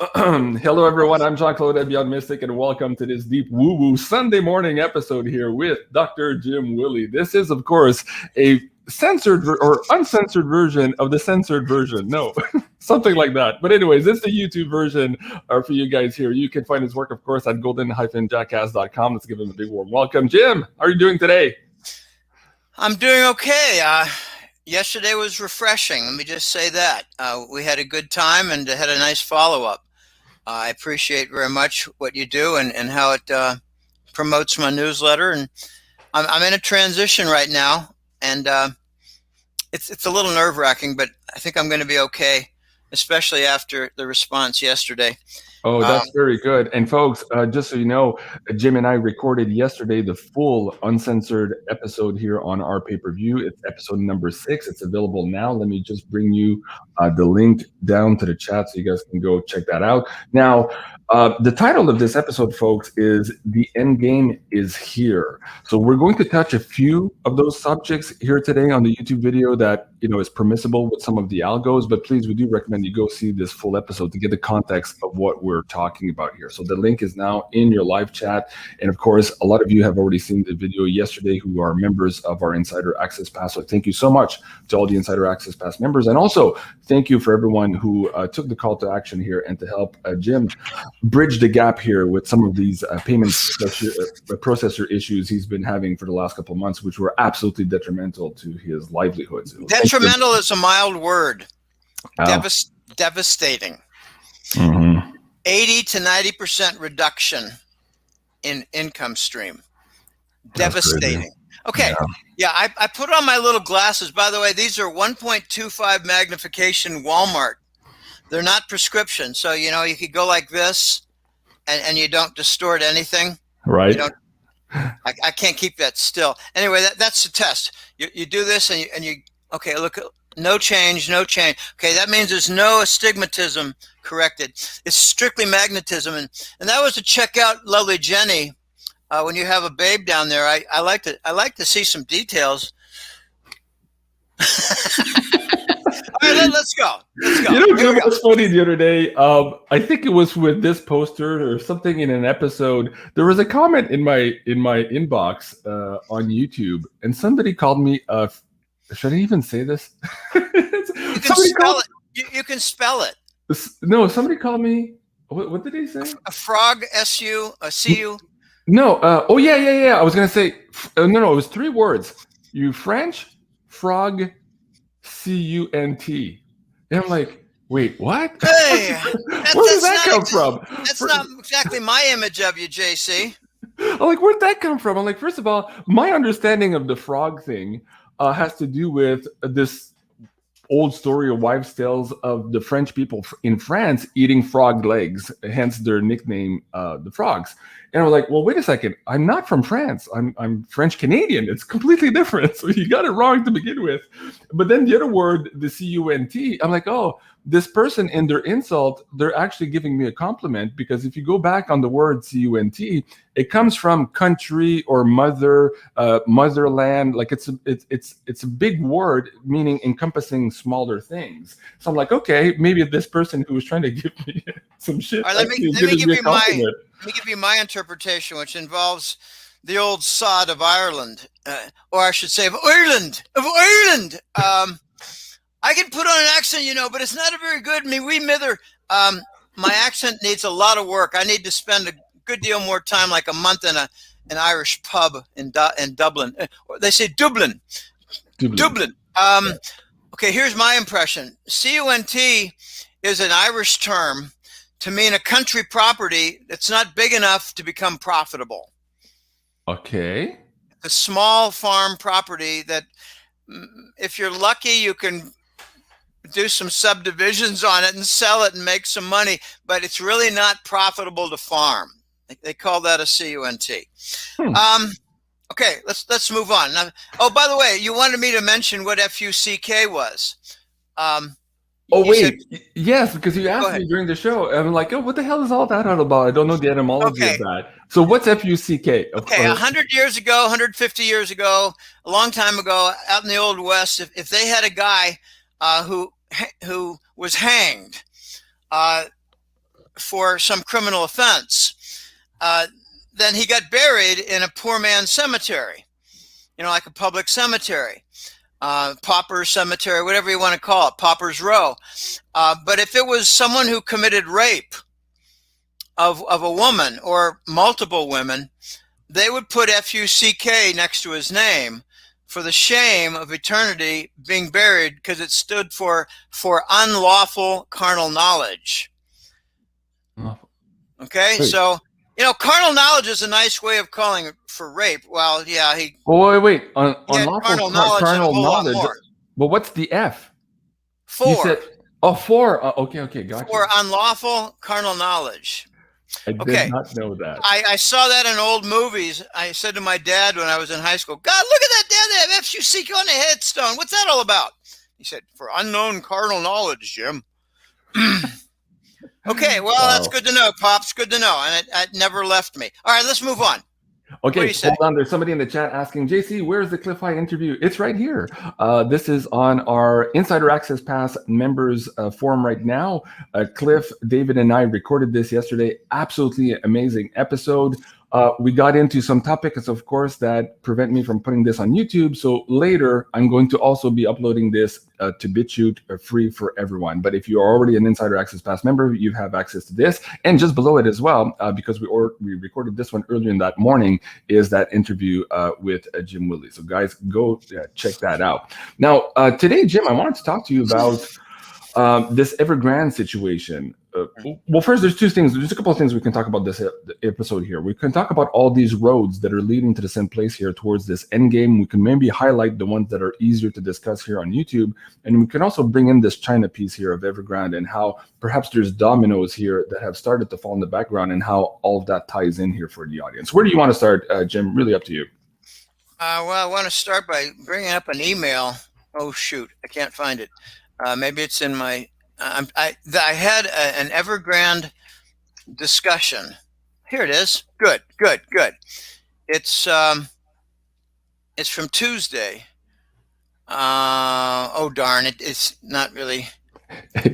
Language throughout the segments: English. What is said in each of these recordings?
Hello, everyone. I'm Jean-Claude BeyondMystic, and welcome to this deep woo-woo Sunday morning episode here with Dr. Jim Willie. This is, of course, a censored or uncensored version of the censored version. No, something like that. But anyways, it's the YouTube version for you guys here. You can find his work, of course, at golden-jackass.com. Let's give him a big warm welcome. Jim, how are you doing today? I'm doing okay. Yesterday was refreshing. Let me just say that. We had a good time and had a nice follow-up. I appreciate very much what you do and how it promotes my newsletter. And I'm in a transition right now, and it's a little nerve-wracking, but I think I'm going to be okay, especially after the response yesterday. Oh, that's very good. And folks, just so you know, Jim and I recorded yesterday the full uncensored episode here on our pay-per-view. It's episode number 6. It's available now. Let me just bring you the link down to the chat so you guys can go check that out. Now, the title of this episode, folks, is The End Game is Here. So we're going to touch a few of those subjects here today on the YouTube video that, you know, is permissible with some of the algos, but please, we do recommend you go see this full episode to get the context of what we're talking about here. So the link is now in your live chat. And of course, a lot of you have already seen the video yesterday who are members of our Insider Access Pass. So thank you so much to all the Insider Access Pass members. And also thank you for everyone who took the call to action here and to help Jim bridge the gap here with some of these payment processor issues he's been having for the last couple of months, which were absolutely detrimental to his livelihoods. Detrimental is a mild word. Devastating. Mm-hmm. 80 to 90% reduction in income stream. Devastating. Okay. Yeah, I put on my little glasses. By the way, these are 1.25 magnification Walmart. They're not prescription. So, you know, you could go like this and you don't distort anything. Right. You don't, I can't keep that still. Anyway, that's the test. You do this and you okay, look, no change, no change. Okay, that means there's no astigmatism corrected. It's strictly magnetism. And that was to check out lovely Jenny. When you have a babe down there, I like to see some details. All right, let's go. Let's go. You know, it was funny the other day. I think it was with this poster or something in an episode. There was a comment in my inbox on YouTube, and somebody called me. Should I even say this? You can spell it. You can spell it. No, somebody called me. What did they say? A frog, S-U, a C-U. No. Oh yeah. I was gonna say no. It was 3 words. You French frog. C-U-N-T. And I'm like, wait, what? Hey, where does that come from? That's not exactly my image of you, JC. I'm like, where'd that come from? I'm like, first of all, my understanding of the frog thing has to do with this old story of wives' tales of the French people in France eating frog legs, hence their nickname, the frogs. And I was like, well, wait a second. I'm not from France. I'm French-Canadian. It's completely different. So you got it wrong to begin with. But then the other word, the C-U-N-T, I'm like, oh, this person in their insult, they're actually giving me a compliment, because if you go back on the word C-U-N-T, it comes from country or mother, motherland. Like it's a big word meaning encompassing smaller things. So I'm like, okay, maybe this person who was trying to give me some shit. All right, let me give you my interpretation, which involves the old sod of Ireland, or I should say of Ireland. I can put on an accent, you know, but it's not a very good me. We mither. My accent needs a lot of work. I need to spend a good deal more time, like a month in an Irish pub in Dublin. They say Dublin. Okay, here's my impression. C-U-N-T is an Irish term to mean a country property that's not big enough to become profitable. Okay. A small farm property that, if you're lucky, you can do some subdivisions on it and sell it and make some money, but it's really not profitable to farm. They call that a C-U-N-T. Okay, let's move on. Now, oh, by the way, you wanted me to mention what F-U-C-K was. Yes, because you asked me during the show. I'm like, oh, what the hell is all that about? I don't know the etymology of that. So what's F-U-C-K? Okay, 100 years ago, 150 years ago, a long time ago, out in the Old West, if they had a guy who was hanged, for some criminal offense. Then he got buried in a poor man's cemetery, like a public cemetery, pauper cemetery, whatever you want to call it, pauper's row. But if it was someone who committed rape of a woman or multiple women, they would put F-U-C-K next to his name for the shame of eternity being buried, because it stood for unlawful carnal knowledge. Okay, so carnal knowledge is a nice way of calling it for rape. Well, yeah, wait. Unlawful carnal knowledge. But what's the F? 4. You said, 4. Okay, gotcha. For unlawful carnal knowledge. I did not know that. I saw that in old movies. I said to my dad when I was in high school, God, look at that, Dad, they have F-U-C-K on the headstone. What's that all about? He said, for unknown carnal knowledge, Jim. Okay, well, That's good to know, Pops. Good to know. And it never left me. All right, let's move on. Okay, hold on. There's somebody in the chat asking, JC, where's the Cliff High interview? It's right here. This is on our Insider Access Pass members forum right now. Cliff, David, and I recorded this yesterday. Absolutely amazing episode. We got into some topics, of course, that prevent me from putting this on YouTube. So later, I'm going to also be uploading this to BitChute free for everyone. But if you are already an Insider Access Pass member, you have access to this. And just below it as well, because we recorded this one earlier in that morning, is that interview with Jim Willie. So guys, go check that out. Now, today, Jim, I wanted to talk to you about this Evergrande situation. Well, first, there's two things. There's a couple of things we can talk about this episode here. We can talk about all these roads that are leading to the same place here towards this end game. We can maybe highlight the ones that are easier to discuss here on YouTube. And we can also bring in this China piece here of Evergrande and how perhaps there's dominoes here that have started to fall in the background and how all of that ties in here for the audience. Where do you want to start, Jim? Really up to you. Well, I want to start by bringing up an email. Oh, shoot. I can't find it. Maybe it's in my... I had an Evergrande discussion. Here it is. Good. It's from Tuesday. Oh darn! It's not really.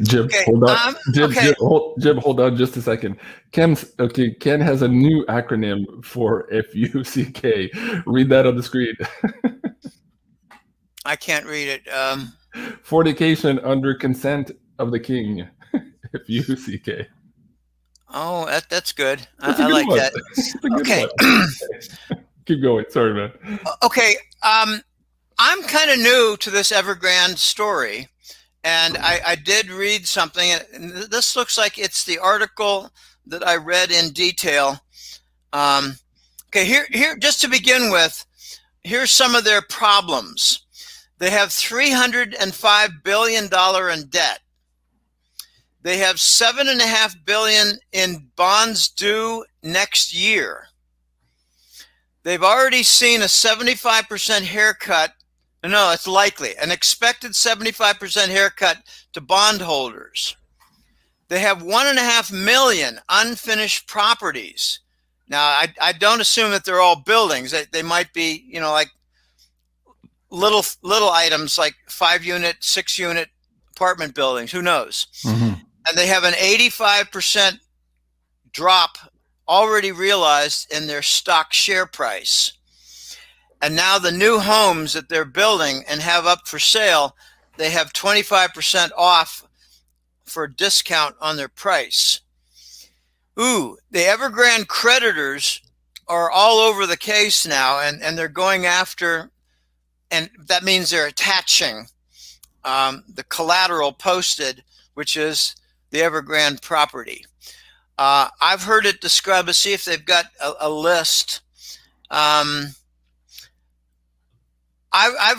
Jim, okay. Hold on. Jim, hold on just a second. Ken has a new acronym for F-U-C-K. Read that on the screen. I can't read it. Fornication under consent of the king. F-U-C-K. Oh, that's good. I like that. Okay. Keep going. Sorry, man. Okay. I'm kind of new to this Evergrande story, and I did read something. And this looks like it's the article that I read in detail. Okay, here, just to begin with, here's some of their problems. They have $305 billion in debt. They have $7.5 billion in bonds due next year. They've already seen a 75% haircut. No, it's likely an expected 75% haircut to bondholders. They have 1.5 million unfinished properties. Now, I don't assume that they're all buildings. They might be, like little items like 5-unit, 6-unit apartment buildings. Who knows? Mm-hmm. And they have an 85% drop already realized in their stock share price. And now the new homes that they're building and have up for sale, they have 25% off for a discount on their price. Ooh, the Evergrande creditors are all over the case now, and they're going after, and that means they're attaching the collateral posted, which is the Evergrande property. I've heard it described. Let's see if they've got a list. I've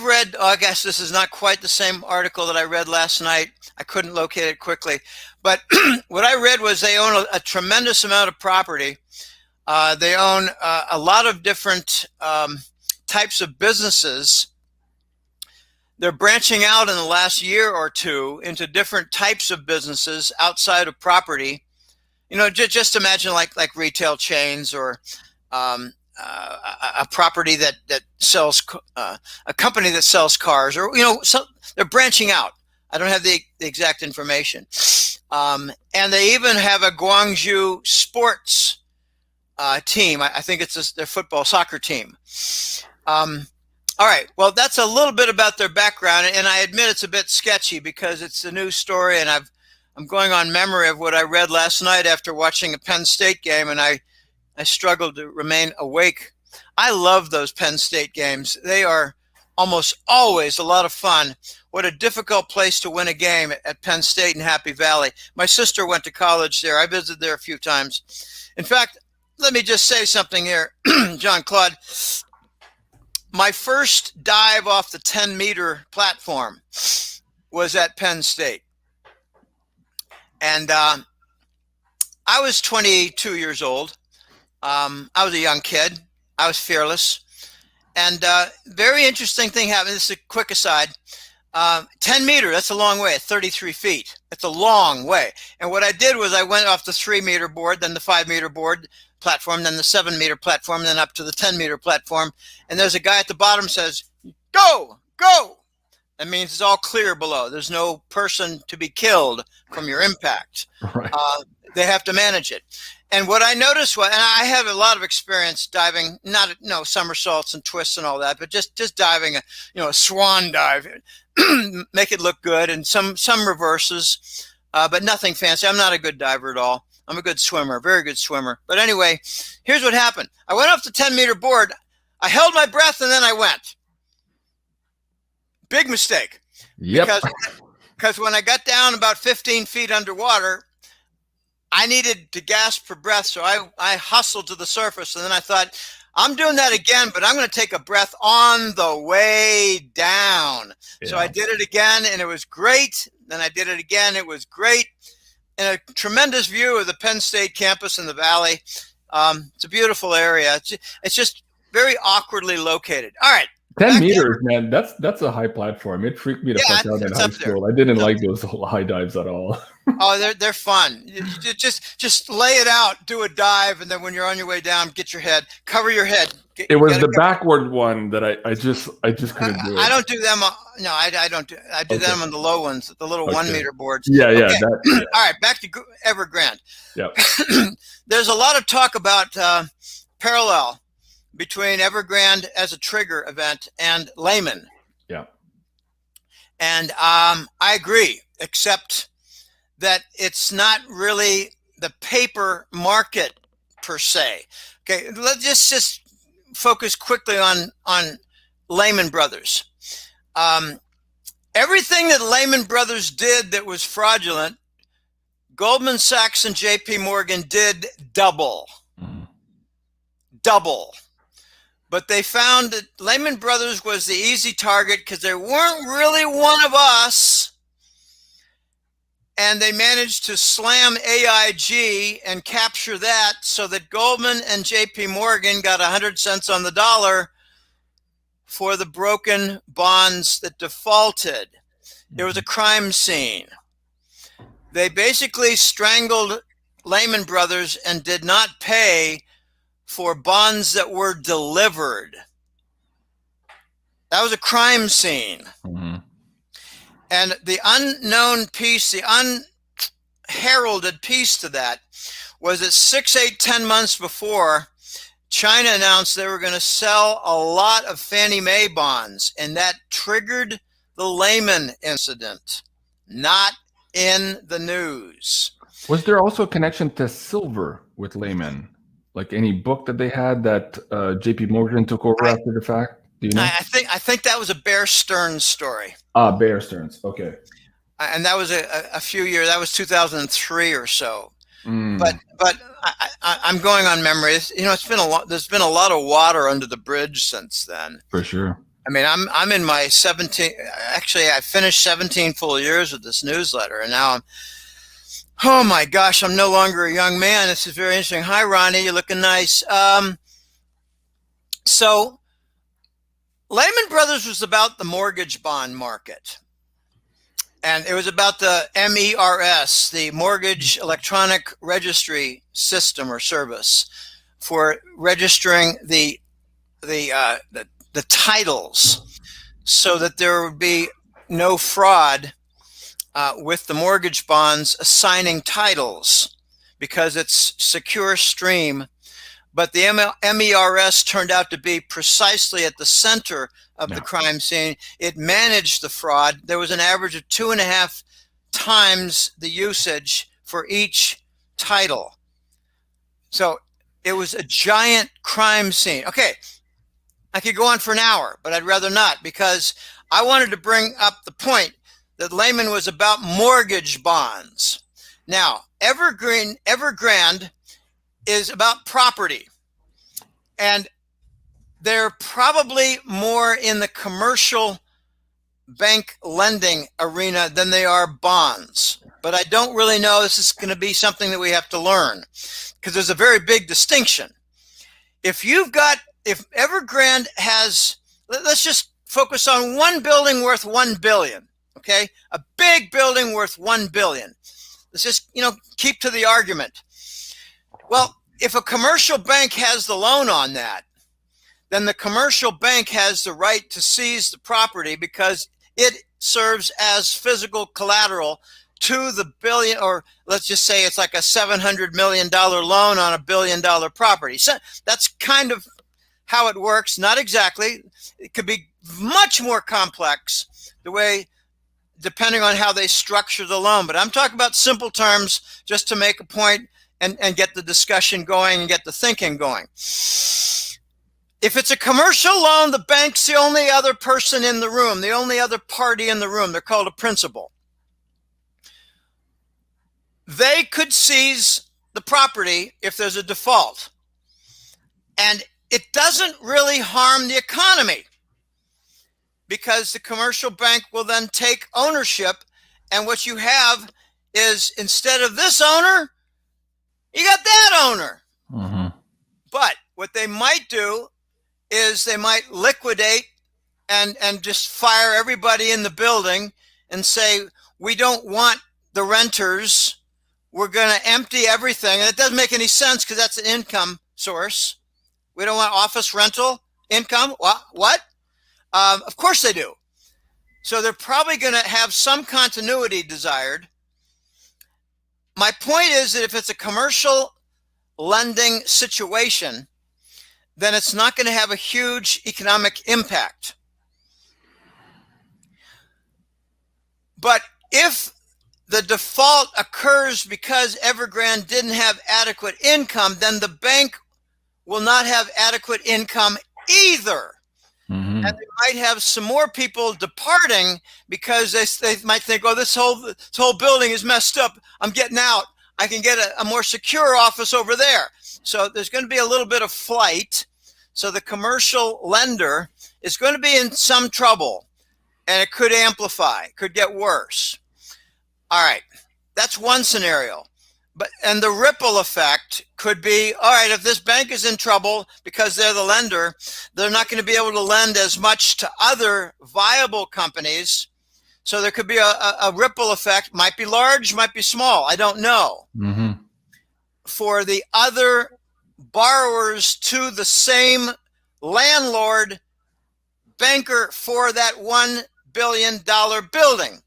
read, I guess this is not quite the same article that I read last night. I couldn't locate it quickly. But what I read was they own a tremendous amount of property. They own a lot of different types of businesses. They're branching out in the last year or two into different types of businesses outside of property. Just imagine like retail chains or a property that sells a company that sells cars, or so they're branching out. I don't have the exact information. And they even have a Guangzhou sports team. I think it's their soccer team. All right. Well, that's a little bit about their background, and I admit it's a bit sketchy because it's a new story, and I'm going on memory of what I read last night after watching a Penn State game, and I struggled to remain awake. I love those Penn State games. They are almost always a lot of fun. What a difficult place to win a game at Penn State in Happy Valley. My sister went to college there. I visited there a few times. In fact, let me just say something here, Jean-Claude. My first dive off the 10-meter platform was at Penn State. And I was 22 years old. I was a young kid. I was fearless. And very interesting thing happened. This is a quick aside. 10 meter, that's a long way, 33 feet. It's a long way. And what I did was I went off the 3-meter board, then the 5-meter board platform, then the 7-meter platform, then up to the 10-meter platform. And there's a guy at the bottom says, go, go. That means it's all clear below. There's no person to be killed from your impact. Right. They have to manage it. And what I noticed was, and I have a lot of experience diving, not somersaults and twists and all that, but just diving a swan dive, make it look good, and some reverses, but nothing fancy. I'm not a good diver at all. I'm a good swimmer, very good swimmer. But anyway, here's what happened. I went off the 10-meter board. I held my breath and then I went. Big mistake. Yep. Because when I got down about 15 feet underwater, I needed to gasp for breath, so I hustled to the surface, and then I thought, I'm doing that again, but I'm going to take a breath on the way down. Yeah. So I did it again, and it was great. Then I did it again. It was great. And a tremendous view of the Penn State campus in the valley. It's a beautiful area. It's just very awkwardly located. All right. 10 meters, man. That's a high platform. It freaked me the fuck out in high school. I didn't like those high dives at all. Oh, they're fun. You just lay it out, do a dive, and then when you're on your way down, cover your head. It was the backward one that I just couldn't do it. I don't do them. No, I don't do. I do them on the low ones, the little 1-meter boards. Yeah, yeah. Okay. All right, back to Evergrande. Yep. There's a lot of talk about parallel between Evergrande as a trigger event and Lehman. Yeah. And I agree, except that it's not really the paper market per se. Okay, let's just focus quickly on Lehman Brothers. Everything that Lehman Brothers did that was fraudulent, Goldman Sachs and JP Morgan did double. Double. But they found that Lehman Brothers was the easy target because they weren't really one of us. And they managed to slam AIG and capture that so that Goldman and JP Morgan got 100 cents on the dollar for the broken bonds that defaulted. It was a crime scene. They basically strangled Lehman Brothers and did not pay for bonds that were delivered. That was a crime scene. Mm-hmm. And the unknown piece, the unheralded piece to that was that 6, 8, 10 months before, China announced they were going to sell a lot of Fannie Mae bonds, and that triggered the Lehman incident. Not in the news. Was there also a connection to silver with Lehman? Like any book that they had that JP Morgan took over after the fact? Do you know? I think that was a Bear Stearns story. Bear Stearns. Okay. And that was a few years. That was 2003 or so. But I'm going on memory. It's been a lot. There's been a lot of water under the bridge since then. For sure. I mean, I'm in my 17. Actually, I finished 17 full years with this newsletter, and now oh my gosh, I'm no longer a young man. This is very interesting. Hi, Ronnie. You're looking nice. So Lehman Brothers was about the mortgage bond market. And it was about the MERS, the Mortgage Electronic Registry System or Service, for registering the titles so that there would be no fraud with the mortgage bonds assigning titles because it's secure stream. But the MERS turned out to be precisely at the center of the crime scene. It managed the fraud. There was an average of 2.5 times the usage for each title. So it was a giant crime scene. Okay, I could go on for an hour, but I'd rather not, because I wanted to bring up the point that Lehman was about mortgage bonds. Now, Evergrande is about property, and they're probably more in the commercial bank lending arena than they are bonds. But I don't really know. This is going to be something that we have to learn, because there's a very big distinction. If Evergrande has, let's just focus on one building worth $1 billion, okay? A big building worth $1 billion. Let's just, keep to the argument. Well, if a commercial bank has the loan on that, then the commercial bank has the right to seize the property because it serves as physical collateral to the billion, or let's just say it's like a $700 million loan on $1 billion property. So that's kind of how it works. Not exactly. It could be much more complex the way, depending on how they structure the loan. But I'm talking about simple terms just to make a point and get the discussion going and get the thinking going. If it's a commercial loan, the bank's the only other person in the room, the only other party in the room. They're called a principal. They could seize the property if there's a default. And it doesn't really harm the economy, because the commercial bank will then take ownership. And what you have is, instead of this owner, you got that owner. Mm-hmm. But what they might do is they might liquidate and just fire everybody in the building and say, we don't want the renters. We're going to empty everything. And it doesn't make any sense, because that's an income source. We don't want office rental income. What? Of course they do. So they're probably going to have some continuity desired. My point is that if it's a commercial lending situation, then it's not going to have a huge economic impact. But if the default occurs because Evergrande didn't have adequate income, then the bank will not have adequate income either. Mm-hmm. And they might have some more people departing because they might think, oh, this whole building is messed up. I'm getting out. I can get a more secure office over there. So there's going to be a little bit of flight. So the commercial lender is going to be in some trouble, and it could amplify, could get worse. All right, that's one scenario. And the ripple effect could be, all right, if this bank is in trouble because they're the lender, they're not going to be able to lend as much to other viable companies. So there could be a ripple effect, might be large, might be small, I don't know. Mm-hmm. For the other borrowers to the same landlord banker for that $1 billion building.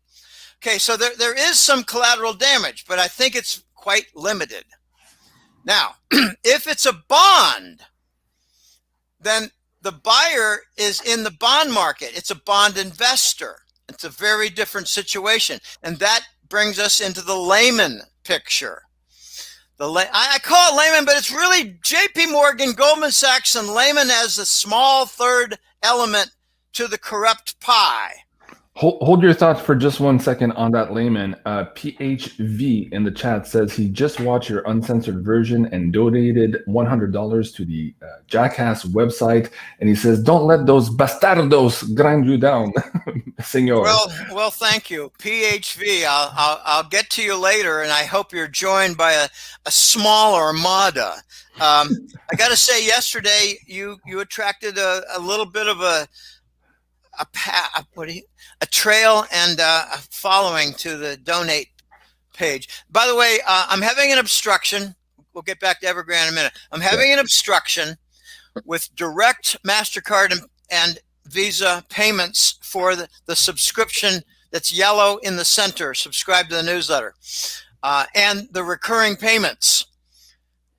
Okay, so there is some collateral damage, but I think it's quite limited. Now, if it's a bond, then the buyer is in the bond market. It's a bond investor. It's a very different situation. And that brings us into the Lehman picture. I call it Lehman, but it's really JP Morgan, Goldman Sachs, and Lehman as the small third element to the corrupt pie. Hold your thoughts for just 1 second on that, Lehman. PHV in the chat says he just watched your uncensored version and donated $100 to the Jackass website. And he says, don't let those bastardos grind you down, senor. Well, thank you. PHV, I'll get to you later, and I hope you're joined by a small armada. I got to say, yesterday, you attracted a little bit of a trail and a following to the donate page. By the way, I'm having an obstruction. We'll get back to Evergrande in a minute. I'm having an obstruction with direct MasterCard and Visa payments for the subscription that's yellow in the center. Subscribe to the newsletter. And the recurring payments.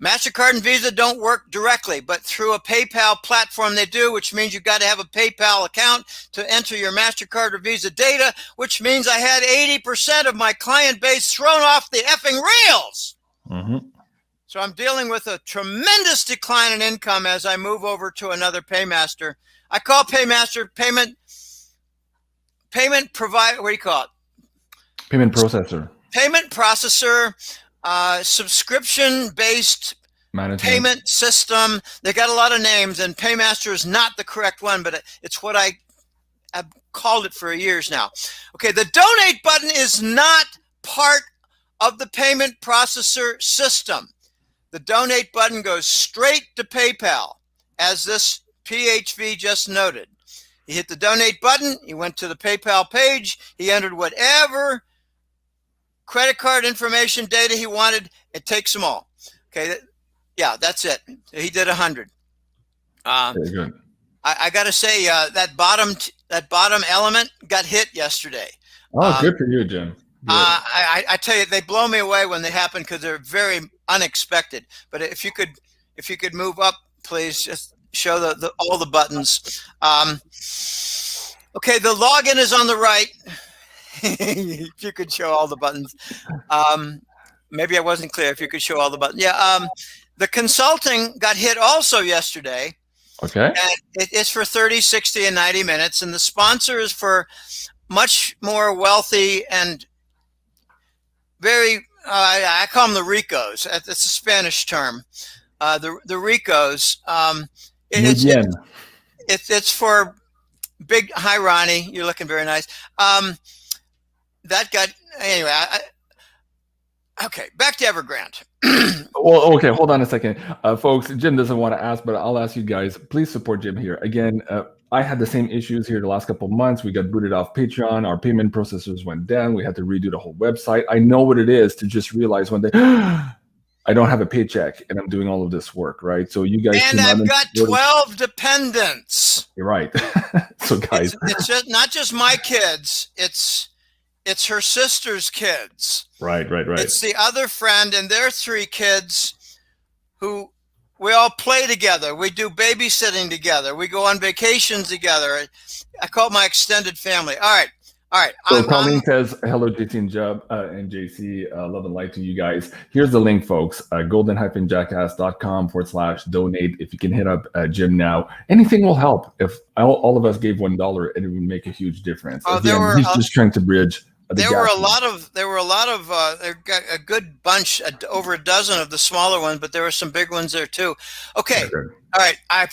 MasterCard and Visa don't work directly, but through a PayPal platform they do, which means you've got to have a PayPal account to enter your MasterCard or Visa data, which means I had 80% of my client base thrown off the effing rails. So I'm dealing with a tremendous decline in income as I move over to another paymaster. I call paymaster payment provider. What do you call it? Payment processor. Payment processor, subscription-based payment system. They got a lot of names, and paymaster is not the correct one, but it's what I've called it for years now. Okay, the donate button is not part of the payment processor system. The donate button goes straight to PayPal, as this PHV just noted. He hit the donate button, he went to the PayPal page, he entered whatever credit card information data he wanted. It takes them all. Okay, yeah, that's it. He did 100. Very good. I got to say that bottom element got hit yesterday. Oh, good for you, Jim. I tell you, they blow me away when they happen because they're very unexpected. But if you could move up, please, just show all the buttons. Okay, the login is on the right. If you could show all the buttons. Maybe I wasn't clear. If you could show all the buttons. Yeah. The consulting got hit also yesterday. Okay. And it's for 30, 60, and 90 minutes. And the sponsor is for much more wealthy and very, I call them the ricos. It's a Spanish term. The ricos. It's for big, hi, Ronnie. You're looking very nice. That got, anyway, okay, back to Evergrande. Well, okay, hold on a second. Folks, Jim doesn't want to ask, but I'll ask you guys. Please support Jim here. Again, I had the same issues here the last couple of months. We got booted off Patreon. Our payment processors went down. We had to redo the whole website. I know what it is to just realize one day, I don't have a paycheck and I'm doing all of this work, right? So you guys— And I've got 12 dependents. You're right. So guys— It's just, not just my kids. It's her sister's kids. Right. It's the other friend and their 3 kids who we all play together. We do babysitting together. We go on vacations together. I call it my extended family. All right. So Colleen says, hello, JC and Jub and JC. Love and light to you guys. Here's the link, folks. golden-jackass.com/donate. If you can hit up Jim now, anything will help. If all of us gave $1, it would make a huge difference. Oh, Again, he's just trying to bridge. There were a lot of, there got a good bunch, over a dozen of the smaller ones, but there were some big ones there too. Okay. All right. I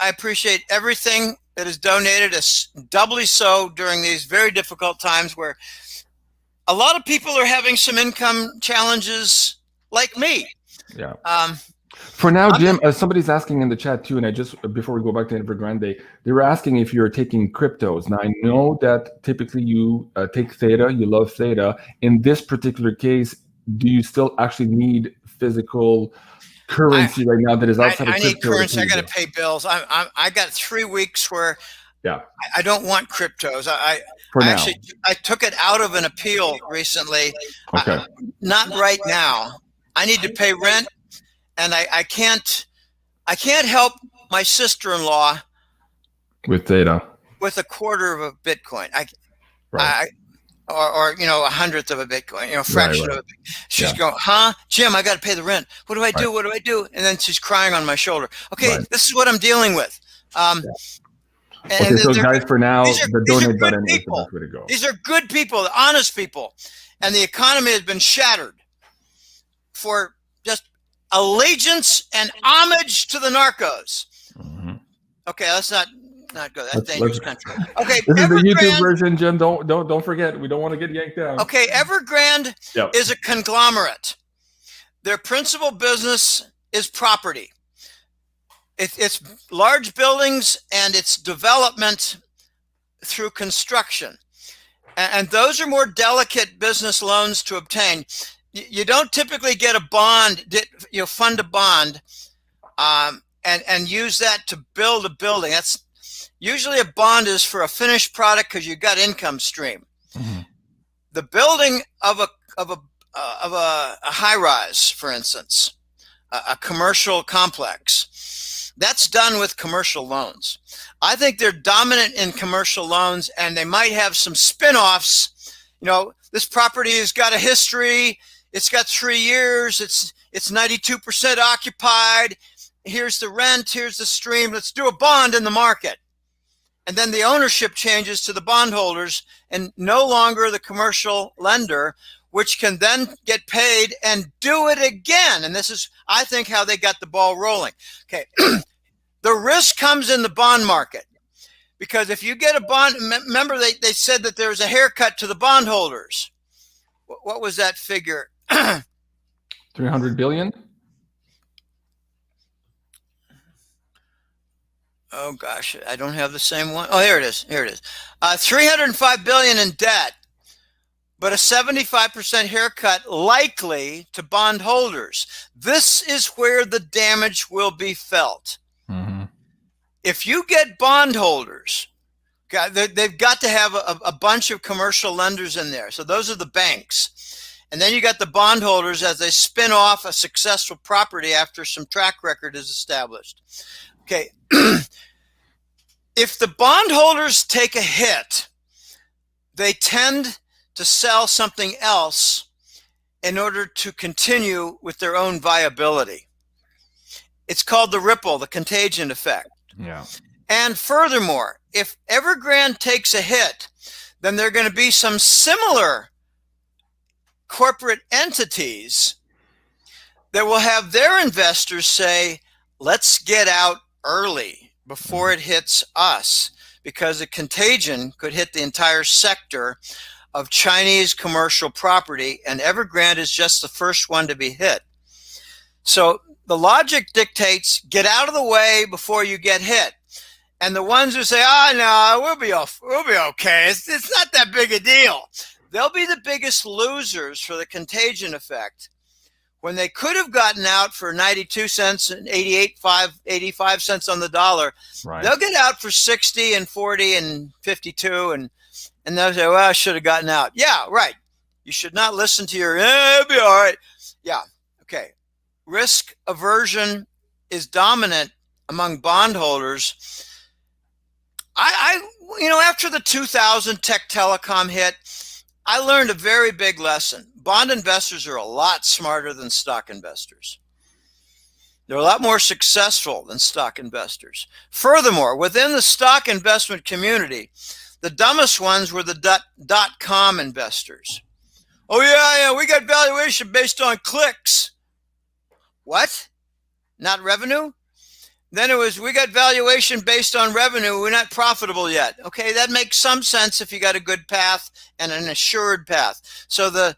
appreciate everything that is donated, doubly so during these very difficult times where a lot of people are having some income challenges like me. Yeah. For now, Jim, somebody's asking in the chat too, and before we go back to Evergrande, they were asking if you're taking cryptos. Now, I know that typically you take Theta, you love Theta. In this particular case, do you still actually need physical currency right now that is outside of crypto? I need currency. I got to pay bills. I got 3 weeks where I don't want cryptos. I took it out of an appeal recently. Okay. Not right now. I need to pay rent. And I can't help my sister-in-law with Theta with a quarter of a Bitcoin. Or a hundredth of a Bitcoin, a fraction of a Bitcoin. She's going, huh? Jim, I got to pay the rent. What do I do? What do I do? And then she's crying on my shoulder. Okay, this is what I'm dealing with. Okay, so guys, for now, the donate button is the best way to go. These are good people, honest people. And the economy has been shattered for just allegiance and homage to the narcos. Okay, let's not go. That's dangerous country. Okay, this is the YouTube version, Jim. Don't forget. We don't want to get yanked down. Okay, Evergrande is a conglomerate. Their principal business is property. It's large buildings and it's development through construction. And those are more delicate business loans to obtain. You don't typically get a bond, fund a bond and use that to build a building. Usually a bond is for a finished product because you've got income stream. Mm-hmm. The building of a high rise, for instance, a commercial complex, that's done with commercial loans. I think they're dominant in commercial loans, and they might have some spin-offs. This property has got a history. It's got 3 years. It's 92% occupied. Here's the rent. Here's the stream. Let's do a bond in the market. And then the ownership changes to the bondholders and no longer the commercial lender, which can then get paid and do it again. And this is, I think, how they got the ball rolling. Okay. The risk comes in the bond market, because if you get a bond, remember they said that there was a haircut to the bondholders. What was that figure? 300 billion? Oh gosh, I don't have the same one. Oh, here it is. 305 billion in debt, but a 75% haircut likely to bondholders. This is where the damage will be felt. Mm-hmm. If you get bondholders, they've got to have a bunch of commercial lenders in there. So those are the banks. And then you got the bondholders as they spin off a successful property after some track record is established. Okay. If the bondholders take a hit, they tend to sell something else in order to continue with their own viability. It's called the ripple, the contagion effect. Yeah. And furthermore, if Evergrande takes a hit, then there are going to be some similar corporate entities that will have their investors say, let's get out early before it hits us, because a contagion could hit the entire sector of Chinese commercial property, and Evergrande is just the first one to be hit. So the logic dictates, get out of the way before you get hit. And the ones who say, no, we'll be okay. It's not that big a deal. They'll be the biggest losers for the contagion effect. When they could have gotten out for 92 cents and 85 cents on the dollar, right, they'll get out for 60 and 40 and 52, and they'll say, well, I should have gotten out. Yeah, right. You should not listen to your, it'll be all right. Yeah, okay. Risk aversion is dominant among bondholders. After the 2000 tech telecom hit, I learned a very big lesson. Bond investors are a lot smarter than stock investors. They're a lot more successful than stock investors. Furthermore, within the stock investment community, the dumbest ones were the .com investors. Oh, yeah, we got valuation based on clicks. What? Not revenue? Then it was, we got valuation based on revenue. We're not profitable yet. Okay, that makes some sense if you got a good path and an assured path. So the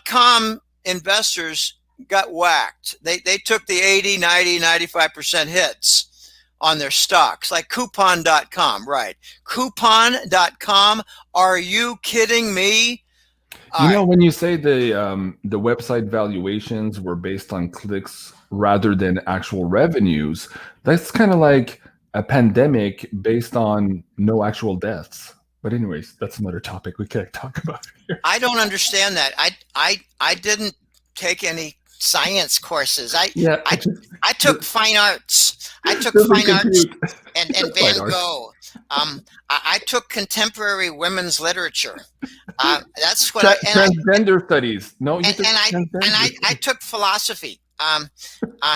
.com investors got whacked. They took the 80, 90, 95% hits on their stocks, like coupon.com, right? Coupon.com, are you kidding me? When you say the website valuations were based on clicks rather than actual revenues, that's kind of like a pandemic based on no actual deaths. But anyways, that's another topic we can't talk about here. I don't understand that. I didn't take any science courses. I took fine arts. I took fine arts and Van Gogh. I took contemporary women's literature. That's what transgender studies. No, you took I took philosophy.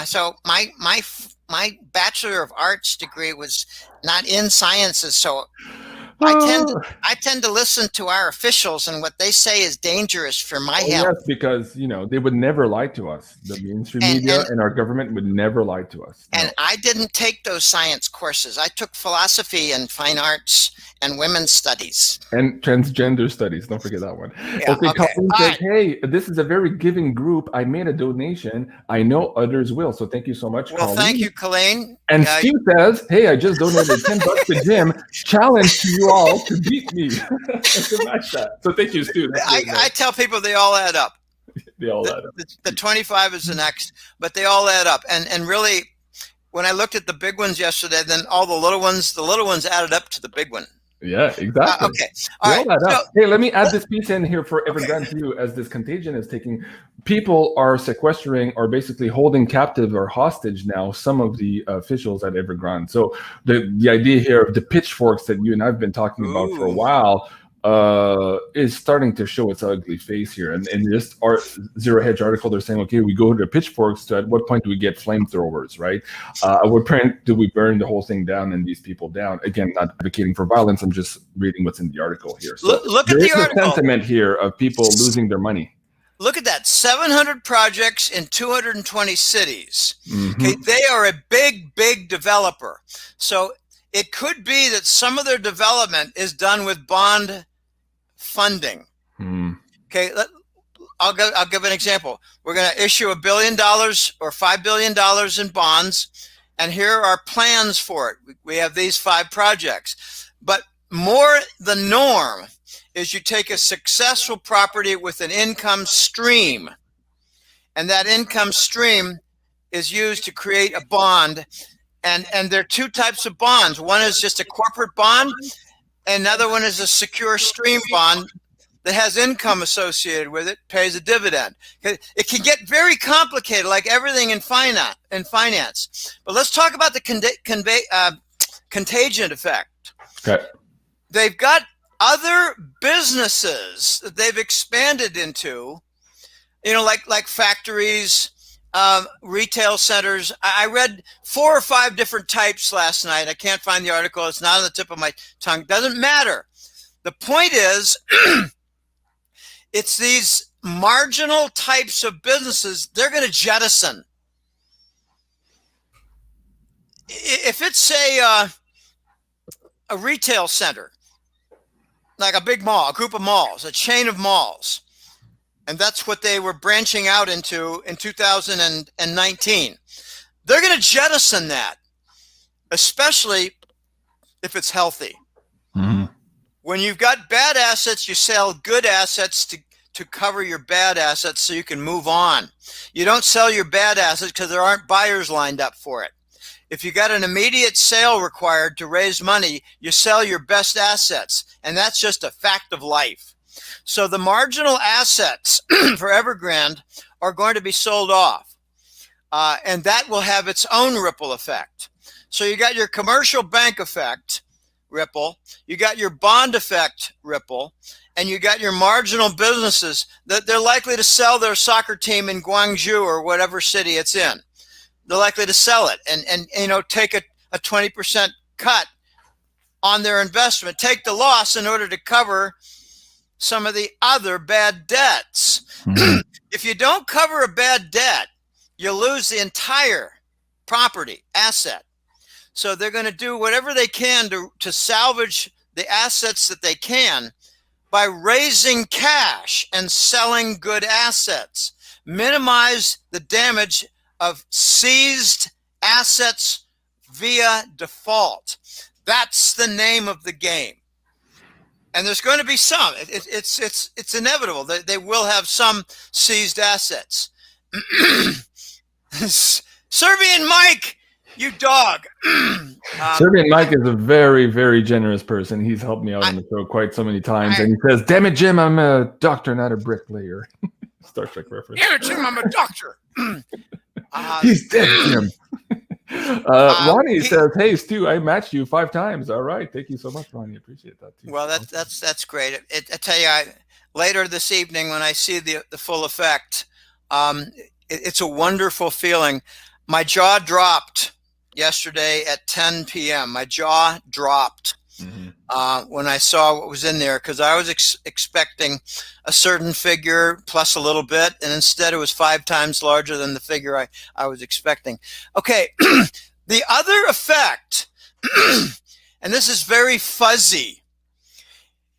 So my Bachelor of Arts degree was not in sciences, so I tend to listen to our officials, and what they say is dangerous for my health. Yes, because they would never lie to us. The mainstream media and our government would never lie to us. And I didn't take those science courses. I took philosophy and fine arts and women's studies and transgender studies. Don't forget that one. Yeah, okay. Colleen says, hey, this is a very giving group. I made a donation. I know others will. So thank you so much. Well, Colleen. Thank you, Colleen. And Steve says, hey, I just donated $10 to Jim. Challenge to you all to beat me. To match that. So thank you, Steve. I tell people they all add up. They all add up. The 25 is the next, but they all add up. And really, when I looked at the big ones yesterday, then all the little ones added up to the big one. Yeah, exactly. Okay. All right. So, hey, let me add this piece in here for Evergrande too, as this contagion is taking. People are sequestering or basically holding captive or hostage now some of the officials at Evergrande. So the idea here of the pitchforks that you and I've been talking about for a while is starting to show its ugly face here. And in this Zero Hedge article, they're saying, okay, we go to the pitchforks. To at what point do we get flamethrowers, right? At what point do we burn the whole thing down and these people down? Again, not advocating for violence. I'm just reading what's in the article here. So look at the article. Sentiment here of people losing their money. Look at that, 700 projects in 220 cities. Okay, they are a big developer. So it could be that some of their development is done with bond funding. Okay, I'll give an example. We're going to issue $1 billion or $5 billion in bonds, and here are plans for it. We have these 5 projects. But more the norm is you take a successful property with an income stream, and that income stream is used to create a bond. And there are 2 types of bonds. One is just a corporate bond. Another one is a secure stream bond that has income associated with it, pays a dividend. It can get very complicated, like everything in finance. But let's talk about the contagion effect. Okay. They've got other businesses that they've expanded into, like factories, retail centers. I read 4 or 5 different types last night. I can't find the article. It's not on the tip of my tongue. Doesn't matter. The point is, it's these marginal types of businesses they're going to jettison. If it's, say, a retail center, like a big mall, a group of malls, a chain of malls, and that's what they were branching out into in 2019. They're going to jettison that, especially if it's healthy. When you've got bad assets, you sell good assets to cover your bad assets so you can move on. You don't sell your bad assets because there aren't buyers lined up for it. If you got an immediate sale required to raise money, you sell your best assets, and that's just a fact of life. So the marginal assets for Evergrande are going to be sold off, and that will have its own ripple effect. So you got your commercial bank effect, ripple, you got your bond effect, ripple, and you got your marginal businesses that they're likely to sell their soccer team in Guangzhou or whatever city it's in. They're likely to sell it and take a 20% cut on their investment, take the loss in order to cover some of the other bad debts. If you don't cover a bad debt, you lose the entire property asset. So they're going to do whatever they can to salvage the assets that they can by raising cash and selling good assets, minimize the damage of seized assets via default. That's the name of the game. And there's going to be some. It's inevitable. They will have some seized assets. Serbian Mike, you dog. Serbian Mike is a very, very generous person. He's helped me out on the show quite so many times. And he says, damn it, Jim, I'm a doctor, not a bricklayer. Star Trek reference. Damn it, Jim, I'm a doctor. He's dead, Jim. Ronnie says, hey, Stu, I matched you 5 times. All right. Thank you so much, Ronnie. Appreciate that, too. Well, that's great. I tell you, later this evening when I see the full effect, it's a wonderful feeling. My jaw dropped yesterday at 10 p.m. My jaw dropped when I saw what was in there, because I was expecting a certain figure plus a little bit, and instead it was 5 times larger than the figure I was expecting. Okay, the other effect, and this is very fuzzy,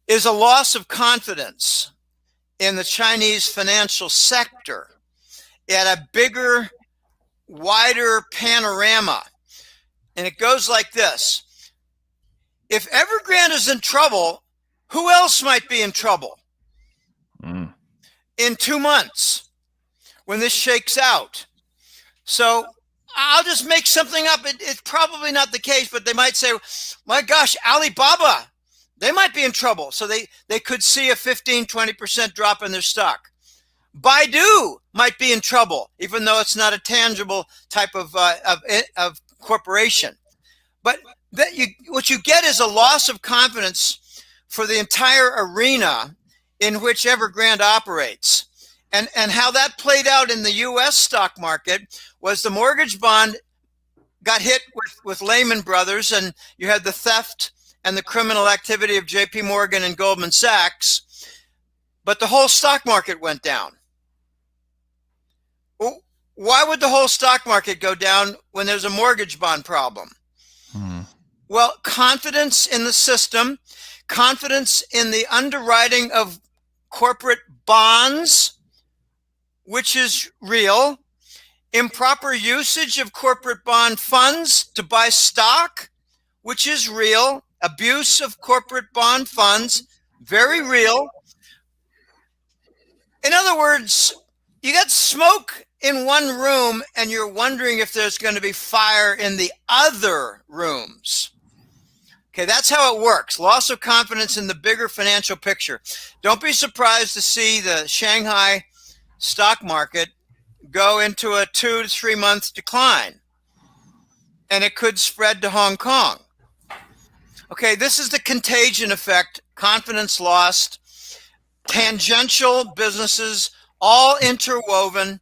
is a loss of confidence in the Chinese financial sector at a bigger, wider panorama. And it goes like this. If Evergrande is in trouble, who else might be in trouble? In 2 months when this shakes out. So I'll just make something up. It's probably not the case, but they might say, my gosh, Alibaba, they might be in trouble. So they could see a 15, 20% drop in their stock. Baidu might be in trouble, even though it's not a tangible type of corporation. But what you get is a loss of confidence for the entire arena in which Evergrande operates. And how that played out in the U.S. stock market was the mortgage bond got hit with Lehman Brothers, and you had the theft and the criminal activity of J.P. Morgan and Goldman Sachs, but the whole stock market went down. Why would the whole stock market go down when there's a mortgage bond problem? Well, confidence in the system, confidence in the underwriting of corporate bonds, which is real, improper usage of corporate bond funds to buy stock, which is real, abuse of corporate bond funds, very real. In other words, you got smoke in one room and you're wondering if there's going to be fire in the other rooms. Okay, that's how it works. Loss of confidence in the bigger financial picture. Don't be surprised to see the Shanghai stock market go into a 2 to 3 month decline. And it could spread to Hong Kong. Okay, this is the contagion effect. Confidence lost. Tangential businesses, all interwoven.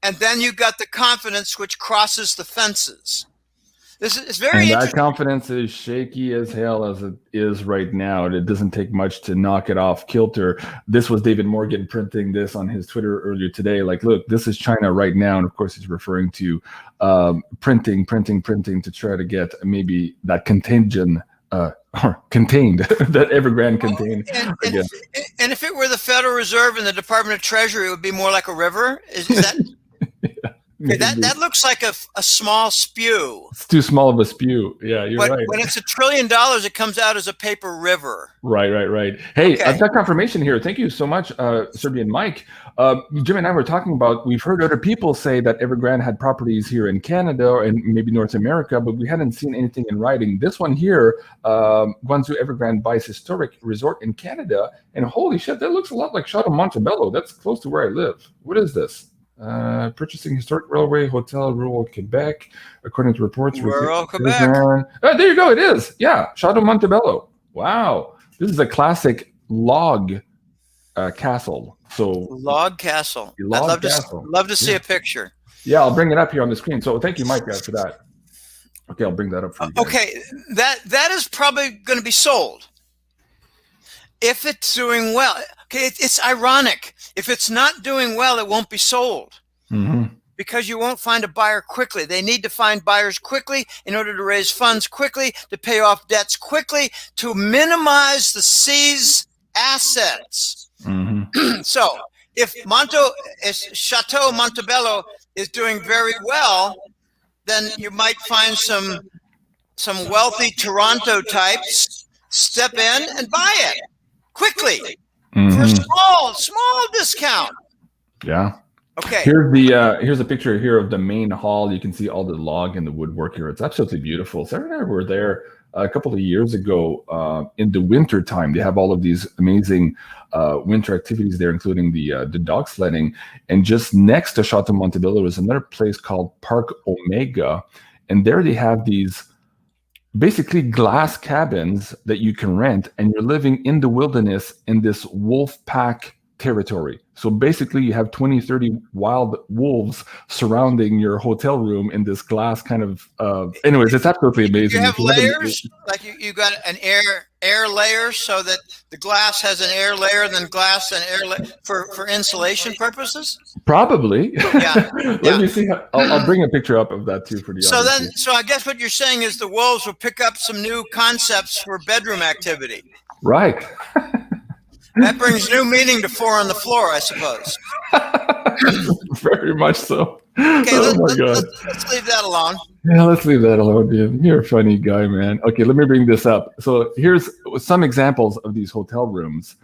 And then you got the confidence which crosses the fences. This is very and interesting. that confidence is shaky as hell as it is right now. It doesn't take much to knock it off kilter. This was David Morgan printing this on his Twitter earlier today. Like, look, this is China right now. And of course, he's referring to printing to try to get maybe that contagion or contained, that Evergrande contained. And if it were the Federal Reserve and the Department of Treasury, it would be more like a river. Is that... Okay, that looks like a small spew. It's too small of a spew. Yeah, you're right. When it's $1 trillion, it comes out as a paper river. Right. Hey, okay. I've got confirmation here. Thank you so much, Serbian Mike. Jim and I were talking about, we've heard other people say that Evergrande had properties here in Canada and maybe North America, but we hadn't seen anything in writing. This one here, Guangzhou Evergrande buys historic resort in Canada. And holy shit, that looks a lot like Chateau Montebello. That's close to where I live. What is this? Purchasing historic railway hotel, rural Quebec, according to reports. Rural Quebec. Oh, there you go. It is. Yeah, Chateau Montebello. Wow, this is a classic log castle. So log castle. I'd love to see a picture. Yeah, I'll bring it up here on the screen. So thank you, Mike, for that. Okay, I'll bring that up for you guys. Okay, that is probably going to be sold if it's doing well. Okay, it's ironic. If it's not doing well, it won't be sold because you won't find a buyer quickly. They need to find buyers quickly in order to raise funds quickly, to pay off debts quickly, to minimize the seized assets. So if Chateau Montebello is doing very well, then you might find some wealthy Toronto types step in and buy it quickly. For a small discount. Yeah. Okay. Here's a picture here of the main hall. You can see all the log and the woodwork here. It's absolutely beautiful. Sarah and I were there a couple of years ago in the winter time. They have all of these amazing winter activities there, including the dog sledding. And just next to Chateau Montebello is another place called Park Omega, and there they have these basically glass cabins that you can rent, and you're living in the wilderness in this wolf pack territory. So basically you have 20, 30 wild wolves surrounding your hotel room in this glass kind of, anyways, it's absolutely amazing. You have layers, like you got an air layer so that the glass has an air layer, then glass and air layer for insulation purposes? Probably. Yeah. Let me see. I'll bring a picture up of that too for the audience. So I guess what you're saying is the wolves will pick up some new concepts for bedroom activity. Right. That brings new meaning to 4 on the floor, I suppose. Very much so. Okay, let's leave that alone. Yeah, let's leave that alone, Jim. You're a funny guy, man. Okay, let me bring this up. So here's some examples of these hotel rooms,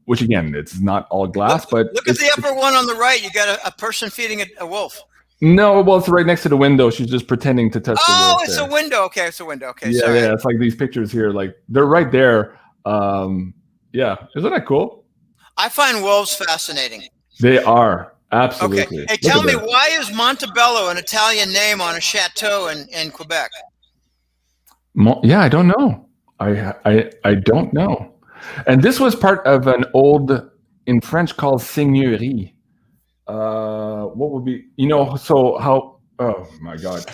which again, it's not all glass, but look at the upper one on the right. You got a person feeding a wolf. No, well, it's right next to the window. She's just pretending to touch the wolf. Oh, it's a window. Okay, it's a window. Okay, yeah, sorry. yeah. It's like these pictures here, like they're right there. Yeah, isn't that cool? I find wolves fascinating. They are absolutely. Okay, hey, tell me, why is Montebello an Italian name on a chateau in Quebec? Yeah, I don't know. I don't know. And this was part of an old, in French, called seigneurie. What would be, so how, oh my God,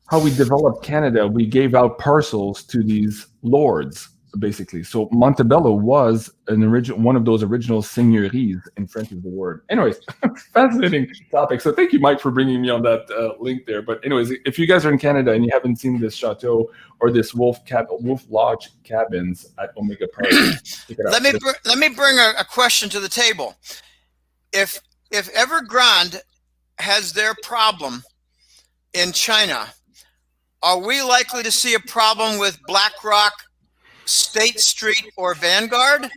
how we developed Canada, we gave out parcels to these lords, basically. So Montebello was one of those original seigneuries, in French is the word. Anyways, fascinating topic. So thank you, Mike, for bringing me on that link there. But anyways, if you guys are in Canada and you haven't seen this chateau or this Wolf Lodge cabins at Omega Park, check it out. Let me bring a question to the table. If Evergrande has their problem in China, are we likely to see a problem with BlackRock, State Street, or Vanguard?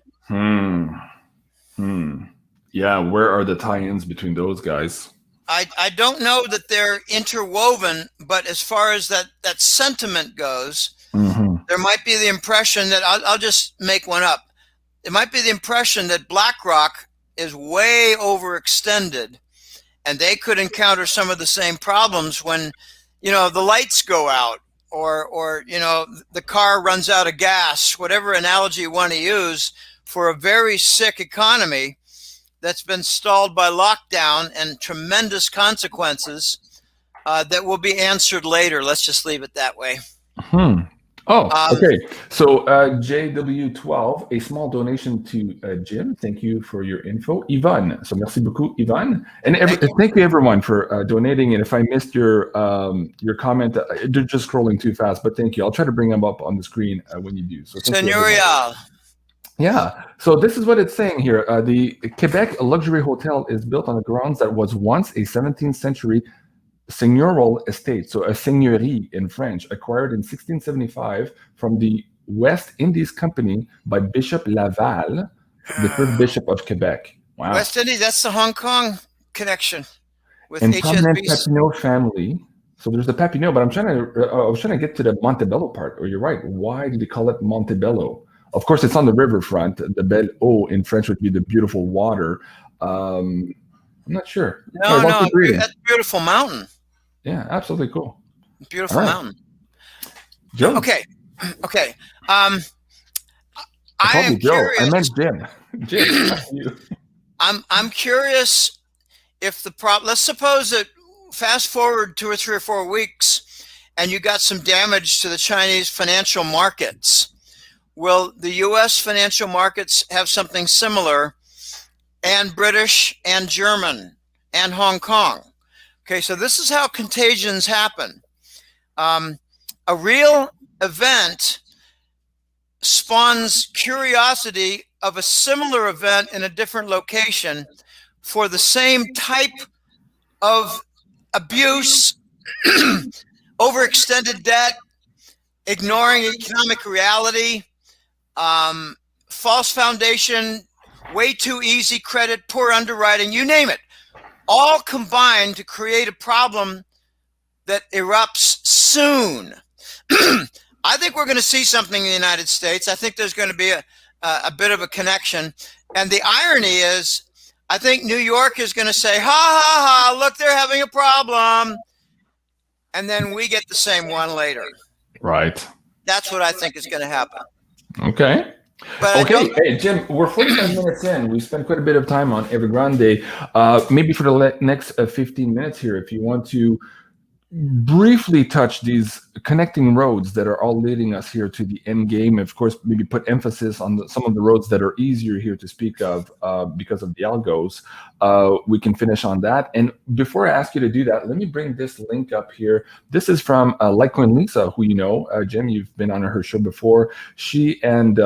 Yeah, where are the tie-ins between those guys? I don't know that they're interwoven, but as far as that sentiment goes, there might be the impression that, I'll just make one up. It might be the impression that BlackRock is way overextended, and they could encounter some of the same problems when, the lights go out, or the car runs out of gas, whatever analogy you want to use, for a very sick economy that's been stalled by lockdown and tremendous consequences that will be answered later. Let's just leave it that way. Oh, okay. So JW12, a small donation to Jim. Thank you for your info. Yvonne. So merci beaucoup, Yvonne. And thank you everyone for donating. And if I missed your comment, they're just scrolling too fast, but thank you. I'll try to bring them up on the screen when you do. So Señorial. Yeah, so this is what it's saying here. The Quebec luxury hotel is built on the grounds that was once a 17th century seigneurial estate, so a seigneurie in French, acquired in 1675 from the West Indies Company by Bishop Laval, the first bishop of Quebec. Wow. West Indies, that's the Hong Kong connection with and prominent HSBC. Papineau family. So there's the Papineau, but I was trying to get to the Montebello part. Oh, you're right. Why do they call it Montebello? Of course, it's on the riverfront. The Belle Eau in French would be the beautiful water. I'm not sure. No, that's a beautiful mountain. Yeah, absolutely cool. Beautiful mountain. Joe. Okay. I am curious. I meant Jim. Jim, you. I'm curious if let's suppose that fast forward 2 or 3 or 4 weeks and you got some damage to the Chinese financial markets. Will the U.S. financial markets have something similar, and British and German and Hong Kong? Okay, so this is how contagions happen. A real event spawns curiosity of a similar event in a different location for the same type of abuse, overextended debt, ignoring economic reality, false foundation, way too easy credit, poor underwriting, you name it, all combined to create a problem that erupts soon. I think we're going to see something in the United States. I think there's going to be a bit of a connection. And the irony is, I think New York is going to say, ha, ha, ha, look, they're having a problem. And then we get the same one later. Right. That's what I think is going to happen. Okay. But okay, hey, Jim, we're 45 minutes in. We spent quite a bit of time on Evergrande. Maybe for the next 15 minutes here, if you want to briefly touch these connecting roads that are all leading us here to the end game. Of course, maybe put emphasis on some of the roads that are easier here to speak of because of the algos. We can finish on that. And before I ask you to do that, let me bring this link up here. This is from Litecoin Lisa, who you know. Jim, you've been on her show before. She and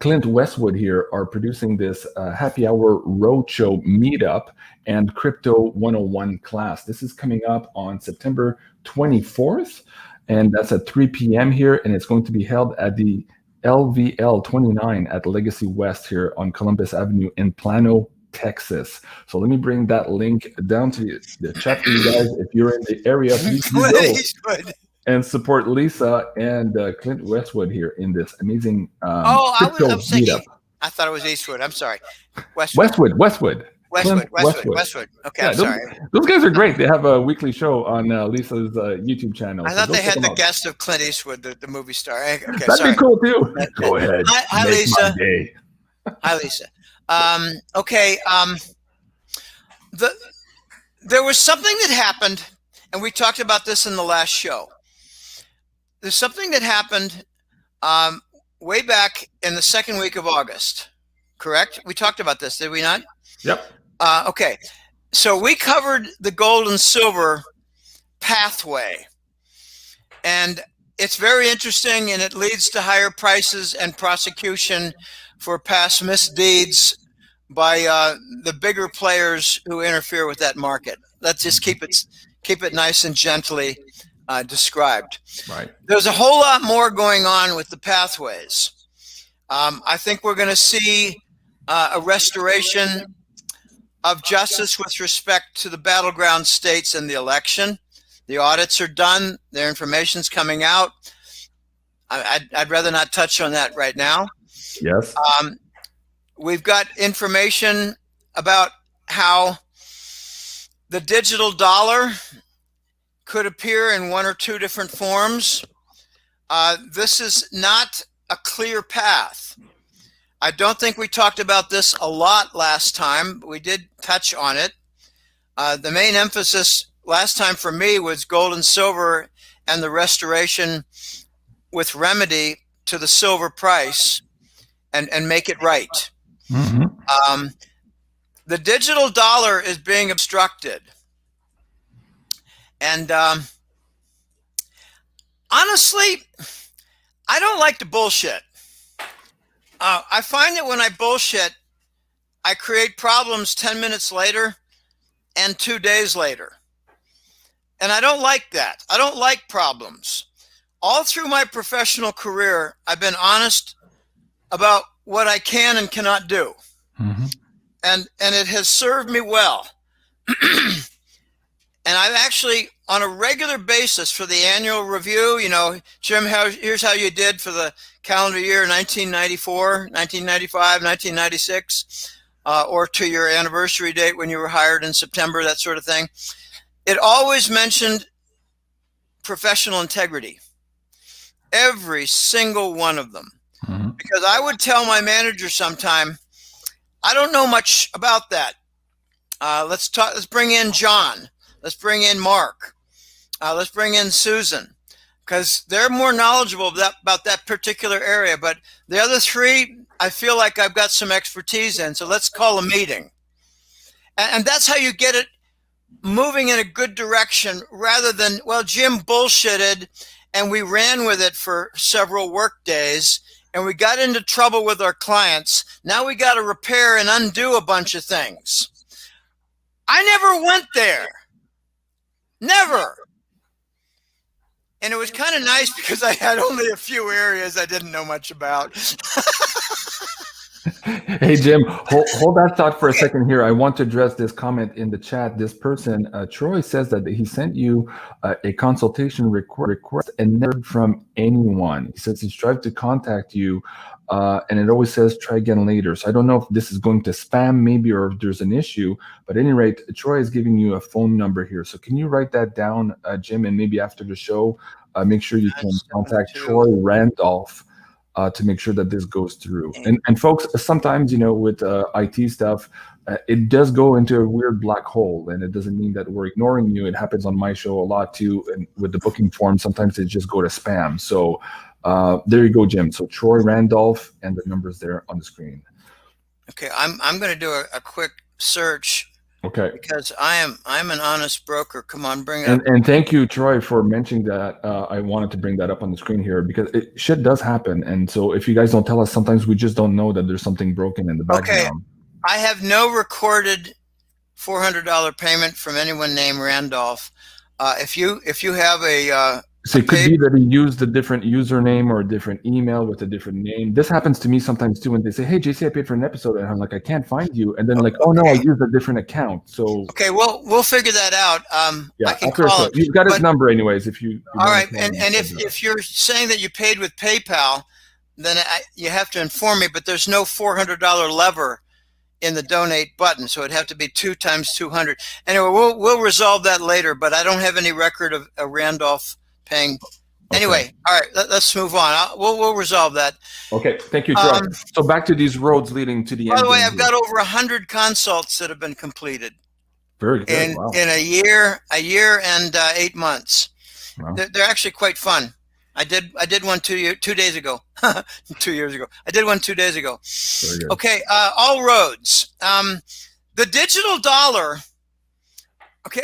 Clint Westwood here are producing this happy hour roadshow meetup and Crypto 101 class. This is coming up on September 24th, and that's at 3 p.m. here, and it's going to be held at the LVL 29 at Legacy West here on Columbus Avenue in Plano, Texas. So let me bring that link down to the chat for you guys. If you're in the area, please do Clint go Eastwood. and support Lisa and Clint Westwood here in this amazing I crypto was thinking. meetup. I thought it was Eastwood. I'm sorry. Westwood. Westwood. Okay, Yeah, I'm sorry. Those guys are great. They have a weekly show on Lisa's YouTube channel. I thought they had the guest of Clint Eastwood, the movie star. Okay, That'd sorry. be cool too. Go ahead. Hi, Make Lisa. my day. Hi, Lisa. Okay. There was something that happened, and we talked about this in the last show. There's something that happened way back in the second week of August, correct? We talked about this, did we not? Yep. Okay. So we covered the gold and silver pathway, and it's very interesting, and it leads to higher prices and prosecution for past misdeeds by the bigger players who interfere with that market. Let's just keep it nice and gently described. Right. There's a whole lot more going on with the pathways. I think we're going to see a restoration of justice with respect to the battleground states and the election. The audits are done. Their information's coming out. I'd rather not touch on that right now. Yes. We've got information about how the digital dollar could appear in one or two different forms. This is not a clear path. I don't think we talked about this a lot last time, but we did touch on it. The main emphasis last time for me was gold and silver and the restoration with remedy to the silver price and make it right. Mm-hmm. The digital dollar is being obstructed. And honestly, I don't like to bullshit. I find that when I bullshit, I create problems 10 minutes later and 2 days later. And I don't like that. I don't like problems. All through my professional career, I've been honest about what I can and cannot do. Mm-hmm. And it has served me well. And I've actually, on a regular basis for the annual review, Jim, here's how you did for the calendar year 1994, 1995, 1996, or to your anniversary date when you were hired in September, that sort of thing. It always mentioned professional integrity. Every single one of them. Mm-hmm. Because I would tell my manager sometime, I don't know much about that. Let's bring in John. Let's bring in Mark. Let's bring in Susan, because they're more knowledgeable about that particular area. But the other three, I feel like I've got some expertise in. So let's call a meeting. And that's how you get it moving in a good direction, rather than, well, Jim bullshitted and we ran with it for several work days and we got into trouble with our clients. Now we got to repair and undo a bunch of things. I never went there. Never. And it was kind of nice because I had only a few areas I didn't know much about. Hey, Jim, hold that thought for a second here. I want to address this comment in the chat. This person, Troy, says that he sent you a consultation request and never heard from anyone. He says he's tried to contact you, and it always says try again later. So I don't know if this is going to spam maybe, or if there's an issue. But at any rate, Troy is giving you a phone number here. So can you write that down, Jim, and maybe after the show, make sure you can contact Troy Randolph to make sure that this goes through. And folks, sometimes, with IT stuff, it does go into a weird black hole, and it doesn't mean that we're ignoring you. It happens on my show a lot too, and with the booking form, sometimes they just go to spam. So there you go, Jim. So Troy Randolph, and the number's there on the screen. Okay, I'm going to do a quick search. Okay. Because I'm an honest broker. Come on, bring it up. And thank you, Troy, for mentioning that. I wanted to bring that up on the screen here because shit does happen. And so if you guys don't tell us, sometimes we just don't know that there's something broken in the background. Okay. I have no recorded $400 payment from anyone named Randolph. If you have a So it could be that he used a different username or a different email with a different name. This happens to me sometimes too when they say, hey, JC, I paid for an episode. And I'm like, I can't find you. And then like, oh, no, I used a different account. So okay, well, we'll figure that out. yeah, I can call him. You've got his number anyways. If you all right, and if you're saying that you paid with PayPal, then you have to inform me, but there's no $400 lever in the donate button, so it'd have to be 2 times 200. Anyway, we'll resolve that later, but I don't have any record of Randolph paying. Anyway, all right, let's move on. We'll resolve that. Okay, thank you, Chuck. So back to these roads leading to the end. By the way, I've got over 100 consults that have been completed. Very good. In a year and 8 months. Wow. They're actually quite fun. I did one 2 days ago. 2 years ago. I did one 2 days ago. Okay, all roads. The digital dollar. Okay,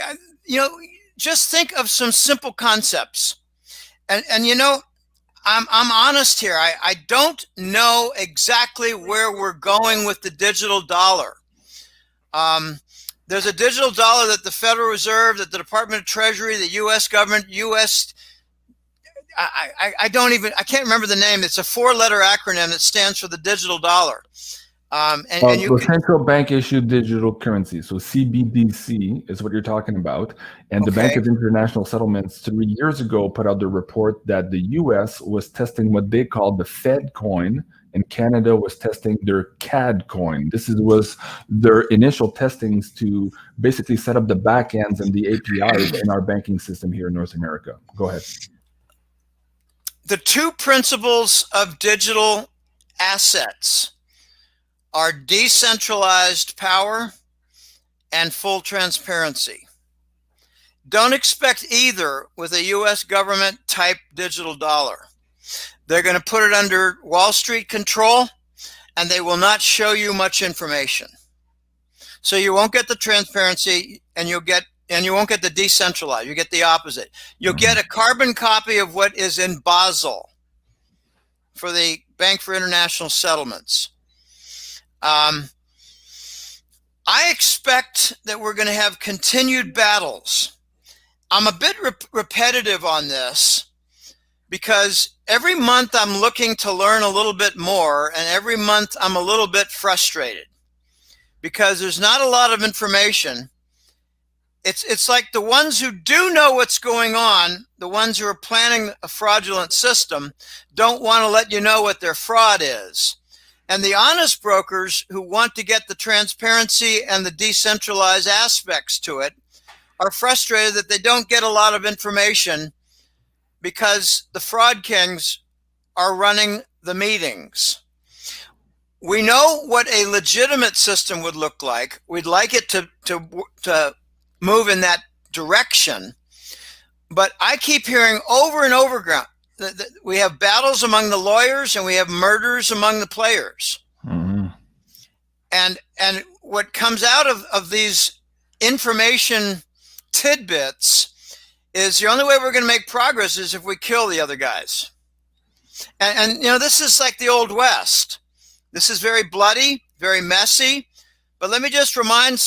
just think of some simple concepts. And I'm honest here. I don't know exactly where we're going with the digital dollar. There's a digital dollar that the Federal Reserve, that the Department of Treasury, the U.S. government, I can't remember the name. It's a 4-letter acronym that stands for the digital dollar. The central bank issued digital currency, so CBDC is what you're talking about. And the Bank of International Settlements 3 years ago put out the report that the U.S. was testing what they called the Fed coin, and Canada was testing their CAD coin. This was their initial testings to basically set up the backends and the APIs in our banking system here in North America. Go ahead. The 2 principles of digital assets are decentralized power and full transparency. Don't expect either with a U.S. government type digital dollar. They're going to put it under Wall Street control, and they will not show you much information. So you won't get the transparency, and you won't get the decentralized. You get the opposite. You'll get a carbon copy of what is in Basel for the Bank for International Settlements. I expect that we're going to have continued battles. I'm a bit repetitive on this because every month I'm looking to learn a little bit more, and every month I'm a little bit frustrated because there's not a lot of information. It's like the ones who do know what's going on, the ones who are planning a fraudulent system, don't want to let you know what their fraud is. And the honest brokers who want to get the transparency and the decentralized aspects to it are frustrated that they don't get a lot of information because the fraud kings are running the meetings. We know what a legitimate system would look like. We'd like it to move in that direction. But I keep hearing over and over again, we have battles among the lawyers and we have murders among the players. Mm-hmm. And what comes out of these information tidbits is the only way we're going to make progress is if we kill the other guys. And this is like the Old West. This is very bloody, very messy. But let me just remind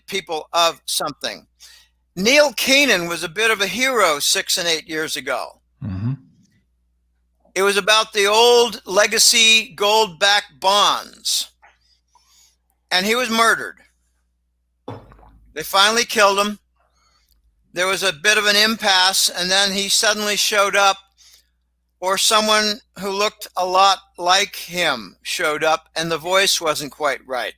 people of something. Neil Keenan was a bit of a hero 6 and 8 years ago. Mm-hmm. It was about the old legacy gold-backed bonds. And he was murdered. They finally killed him. There was a bit of an impasse, and then he suddenly showed up, or someone who looked a lot like him showed up, and the voice wasn't quite right.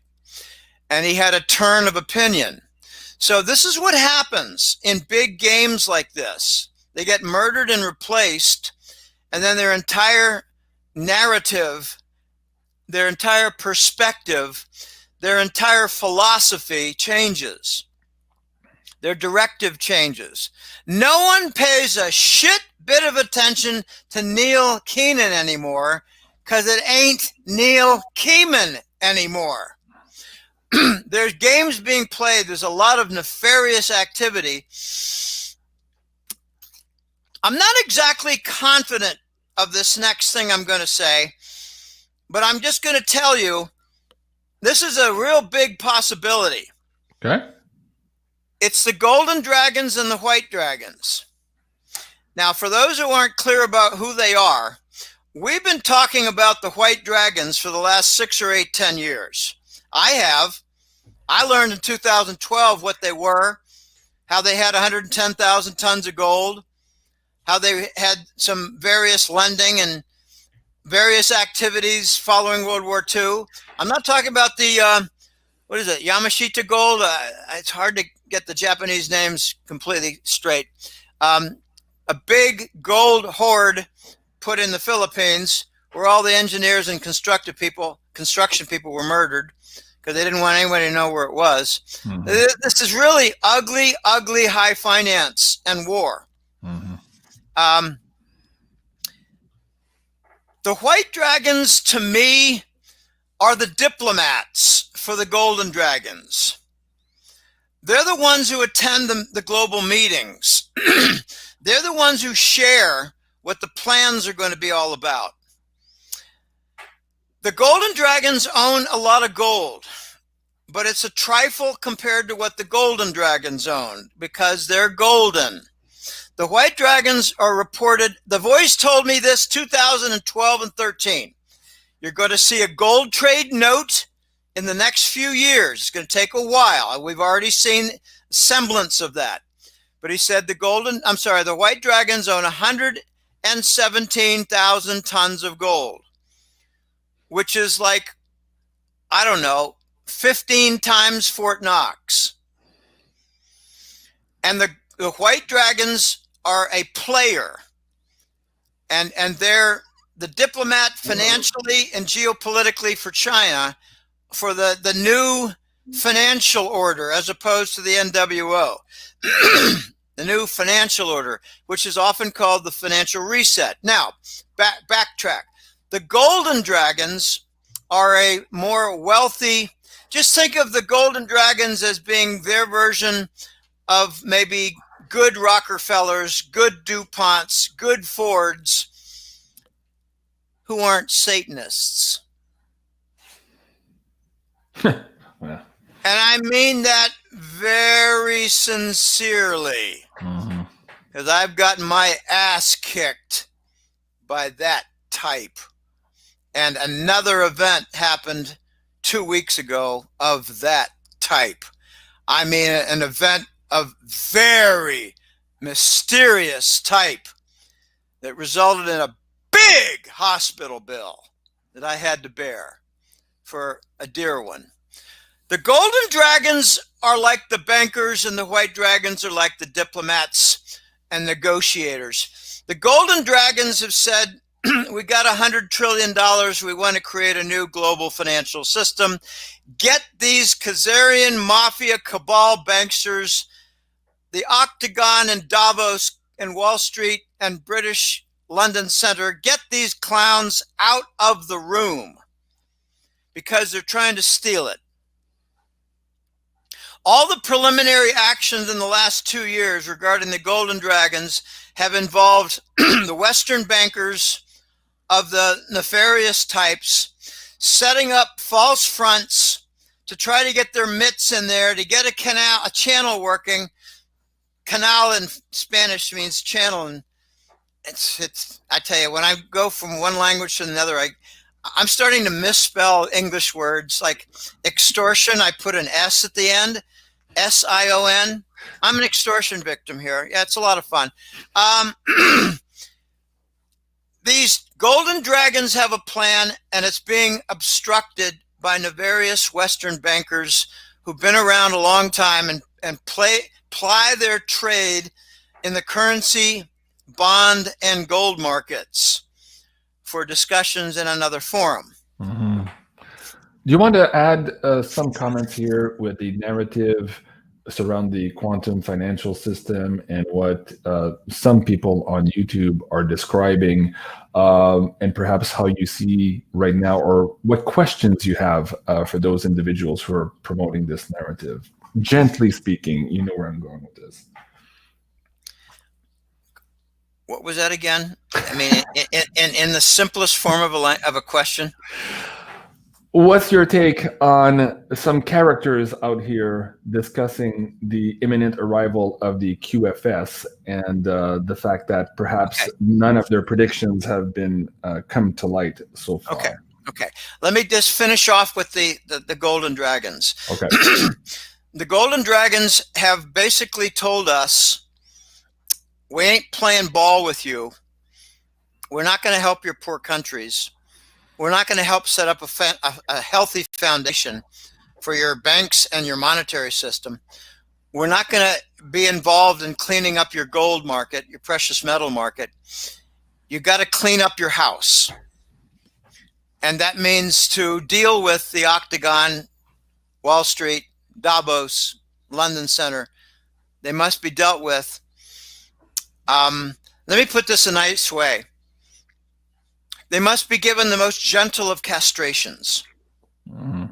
And he had a turn of opinion. So this is what happens in big games like this. They get murdered and replaced, and then their entire narrative, their entire perspective, their entire philosophy changes. Their directive changes. No one pays a shit bit of attention to Neil Keenan anymore because it ain't Neil Keenan anymore. There's games being played. There's a lot of nefarious activity. I'm not exactly confident of this next thing I'm going to say, but I'm just going to tell you this is a real big possibility. Okay. It's the golden dragons and the white dragons. Now, for those who aren't clear about who they are, we've been talking about the white dragons for the last 6 or 8, 10 years. I have. I learned in 2012 what they were, how they had 110,000 tons of gold, how they had some various lending and various activities following World War II. I'm not talking about the, what is it, Yamashita gold? It's hard to get the Japanese names completely straight. A big gold hoard put in the Philippines where all the engineers and construction people were murdered because they didn't want anyone to know where it was. Mm-hmm. This is really ugly, ugly high finance and war. Mm-hmm. The white dragons, to me, are the diplomats for the golden dragons. They're the ones who attend the global meetings. They're the ones who share what the plans are going to be all about. The golden dragons own a lot of gold, but it's a trifle compared to what the golden dragons own because they're golden. The white dragons are reported, the voice told me this 2012 and 13. You're going to see a gold trade note in the next few years. It's going to take a while. We've already seen semblance of that. But he said the white dragons own 117,000 tons of gold, which is like, I don't know, 15 times Fort Knox. And the white dragons are a player. And they're the diplomat financially and geopolitically for China for the new financial order as opposed to the NWO. The new financial order, which is often called the financial reset. Now, backtrack. The golden dragons are a more wealthy, just think of the golden dragons as being their version of maybe good Rockefellers, good DuPonts, good Fords, who aren't Satanists. Yeah. And I mean that very sincerely, because I've gotten my ass kicked by that type. And another event happened 2 weeks ago of that type. I mean, an event of very mysterious type that resulted in a big hospital bill that I had to bear for a dear one. The golden dragons are like the bankers and the white dragons are like the diplomats and negotiators. The golden dragons have said, we got $100 trillion. We want to create a new global financial system. Get these Khazarian mafia cabal banksters, the Octagon and Davos and Wall Street and British London Center, get these clowns out of the room because they're trying to steal it. All the preliminary actions in the last 2 years regarding the golden dragons have involved the Western bankers of the nefarious types setting up false fronts to try to get their mitts in there, to get a channel working. Canal in Spanish means channel, and it's I tell you, when I go from one language to another, I'm starting to misspell English words like extortion. I put an S at the end, S-I-O-N. I'm an extortion victim here. Yeah, it's a lot of fun. These golden dragons have a plan, and it's being obstructed by nefarious Western bankers who've been around a long time and ply their trade in the currency, bond, and gold markets for discussions in another forum. Mm-hmm. Do you want to add some comments here with the narrative surround the quantum financial system and what some people on YouTube are describing, and perhaps how you see right now, or what questions you have for those individuals who are promoting this narrative? Gently speaking, you know where I'm going with this. What was that again? I mean, in the simplest form of a question. What's your take on some characters out here discussing the imminent arrival of the QFS and the fact that perhaps none of their predictions have been come to light so far? Okay. Let me just finish off with the Golden Dragons. Okay. The Golden Dragons have basically told us, we ain't playing ball with you. We're not going to help your poor countries. We're not going to help set up a healthy foundation for your banks and your monetary system. We're not going to be involved in cleaning up your gold market, your precious metal market. You got to clean up your house. And that means to deal with the Octagon, Wall Street, Davos, London Center. They must be dealt with. Let me put this a nice way. They must be given the most gentle of castrations. Mm-hmm.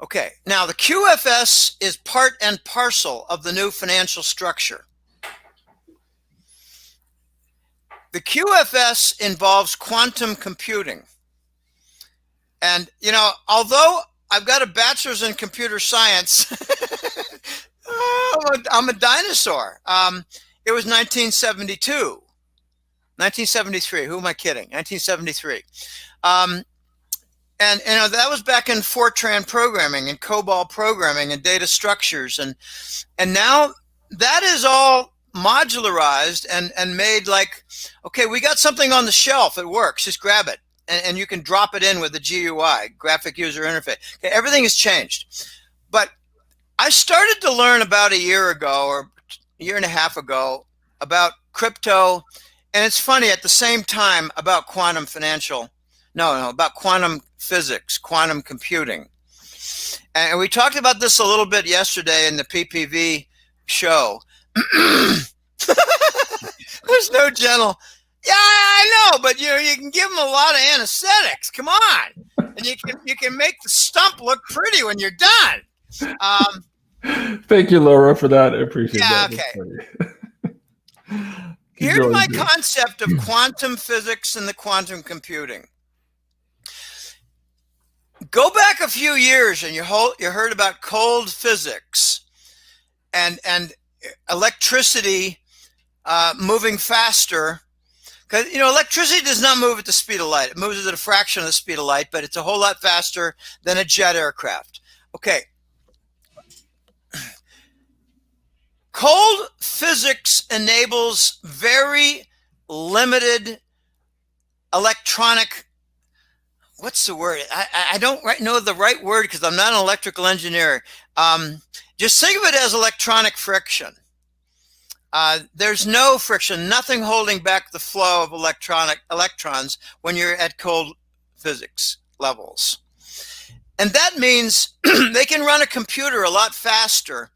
Okay, now the QFS is part and parcel of the new financial structure. The QFS involves quantum computing. And, you know, although I've got a bachelor's in computer science, I'm a dinosaur. It was 1972. 1973. Who am I kidding? 1973. And you know, that was back in Fortran programming and COBOL programming and data structures. And now that is all modularized and made like, okay, we got something on the shelf. It works. Just grab it. And you can drop it in with the GUI, graphic user interface. Okay, everything has changed. But I started to learn about a year ago or a year and a half ago about crypto. And it's funny, at the same time, about quantum about quantum physics, quantum computing. And we talked about this a little bit yesterday in the PPV show. There's no gentle, yeah, I know, but you know, you can give them a lot of anesthetics. Come on. And you can make the stump look pretty when you're done. Thank you, Laura, for that. I appreciate that. Okay. Here's my concept of quantum physics and the quantum computing. Go back a few years and you heard about cold physics and electricity moving faster. Because, you know, electricity does not move at the speed of light. It moves at a fraction of the speed of light, but it's a whole lot faster than a jet aircraft. Okay. Cold physics enables very limited electronic, what's the word? I don't know the right word because I'm not an electrical engineer. Just think of it as electronic friction. There's no friction, nothing holding back the flow of electrons when you're at cold physics levels. And that means they can run a computer a lot faster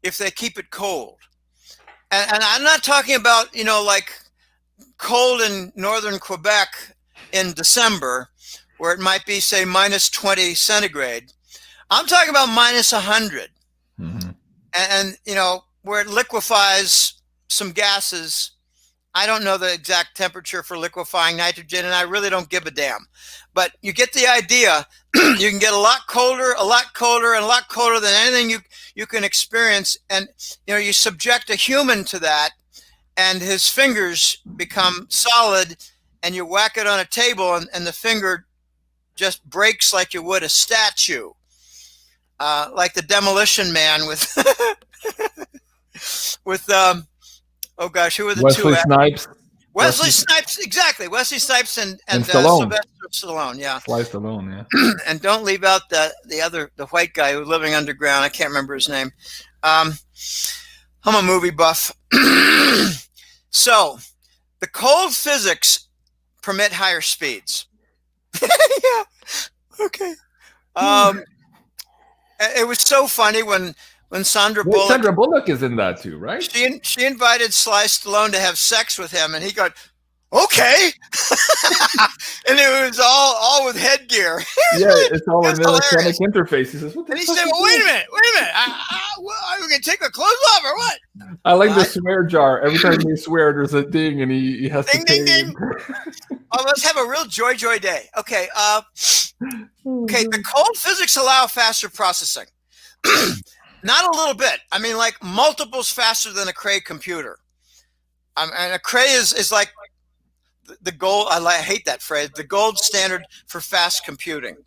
if they keep it cold. And I'm not talking about, you know, like cold in northern Quebec in December, where it might be, say, minus 20 centigrade. I'm talking about minus 100. Mm-hmm. And, you know, where it liquefies some gases. I don't know the exact temperature for liquefying nitrogen, and I really don't give a damn. But you get the idea. You can get a lot colder, and a lot colder than anything you can experience. And, you know, you subject a human to that, and his fingers become solid, and you whack it on a table, and the finger just breaks like you would a statue. Like the Demolition Man with oh gosh, who were the Wesley two? Snipes. Wesley Snipes, exactly. Wesley Snipes and Stallone. Sylvester Stallone, yeah. Stallone, yeah. And don't leave out the white guy who was living underground. I can't remember his name. I'm a movie buff. So, the cold physics permit higher speeds. Yeah. Okay. It was so funny when Sandra Bullock. Sandra Bullock is in that too, right? She invited Sly Stallone to have sex with him, and he got, okay. And it was all with headgear. Yeah, it's all an electronic interface. He says, what the and he said, well, wait a minute. Are we going to take our clothes off or what? I like the swear jar. Every time they swear, there's a ding, and he has ding, to ding, ding. Oh, let's have a real joy day. Okay. Okay, the cold physics allow faster processing. Not a little bit. I mean, like multiples faster than a Cray computer. And a Cray is like the gold. I hate that phrase. The gold standard for fast computing.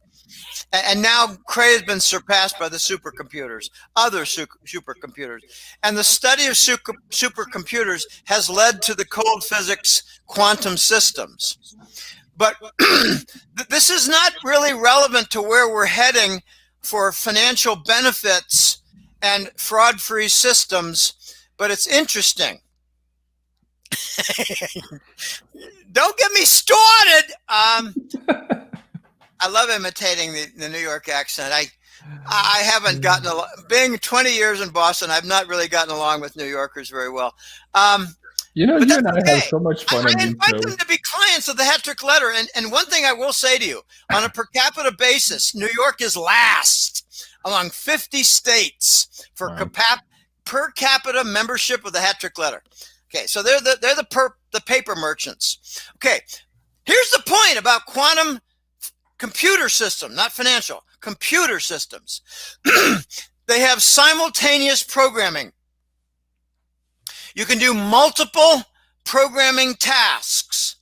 And now Cray has been surpassed by the supercomputers, other supercomputers. And the study of supercomputers has led to the cold physics quantum systems. But this is not really relevant to where we're heading for financial benefits and fraud-free systems, but it's interesting. Don't get me started. I love imitating the New York accent. I haven't gotten along. Being 20 years in Boston, I've not really gotten along with New Yorkers very well. You know, you and I have so much fun. I invite them to be clients of the Tantric Letter. And one thing I will say to you, on a per capita basis, New York is last among 50 states for per capita membership of the Tantric Letter. Okay, so they're the paper merchants. Okay, here's the point about quantum computer system, not financial, computer systems. They have simultaneous programming. You can do multiple programming tasks.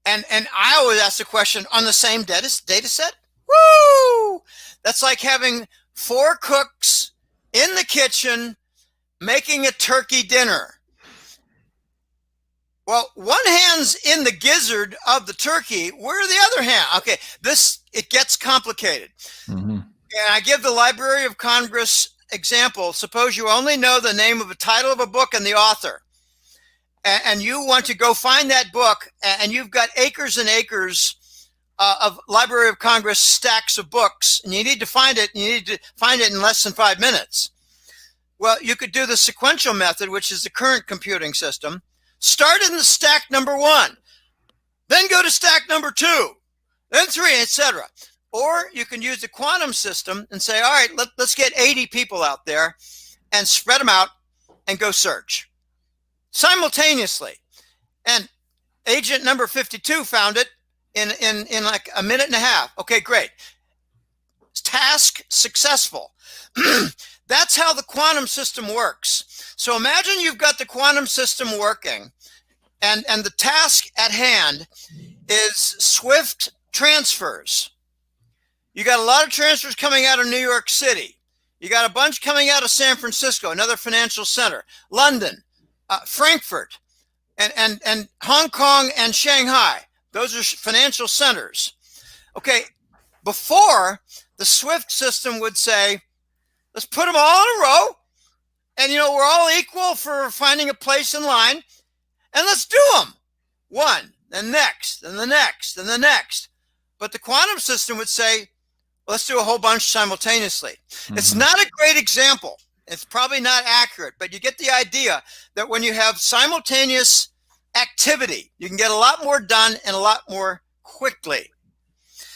And I always ask the question, on the same data set? Woo! That's like having 4 cooks in the kitchen making a turkey dinner. Well, one hand's in the gizzard of the turkey. Where the other hand? Okay, it gets complicated. And I give the Library of Congress example. Suppose you only know the name of the title of a book and the author, and you want to go find that book, and you've got acres and acres of Library of Congress stacks of books, and you need to find it. And you need to find it in less than 5 minutes. Well, you could do the sequential method, which is the current computing system. Start in the stack number 1, then go to stack number 2, then 3, etc. Or you can use the quantum system and say, all right, let's get 80 people out there and spread them out and go search simultaneously. And agent number 52 found it in like a minute and a half. Okay, great. Task successful. That's how the quantum system works. So imagine you've got the quantum system working, and the task at hand is swift transfers. You got a lot of transfers coming out of New York City. You got a bunch coming out of San Francisco, another financial center, London, Frankfurt, and Hong Kong and Shanghai. Those are financial centers. Okay, before, the SWIFT system would say, let's put them all in a row. And, you know, we're all equal for finding a place in line. And let's do them. One, then next, and the next, and the next. But the quantum system would say, let's do a whole bunch simultaneously. It's not a great example. It's probably not accurate, but you get the idea that when you have simultaneous activity, you can get a lot more done and a lot more quickly.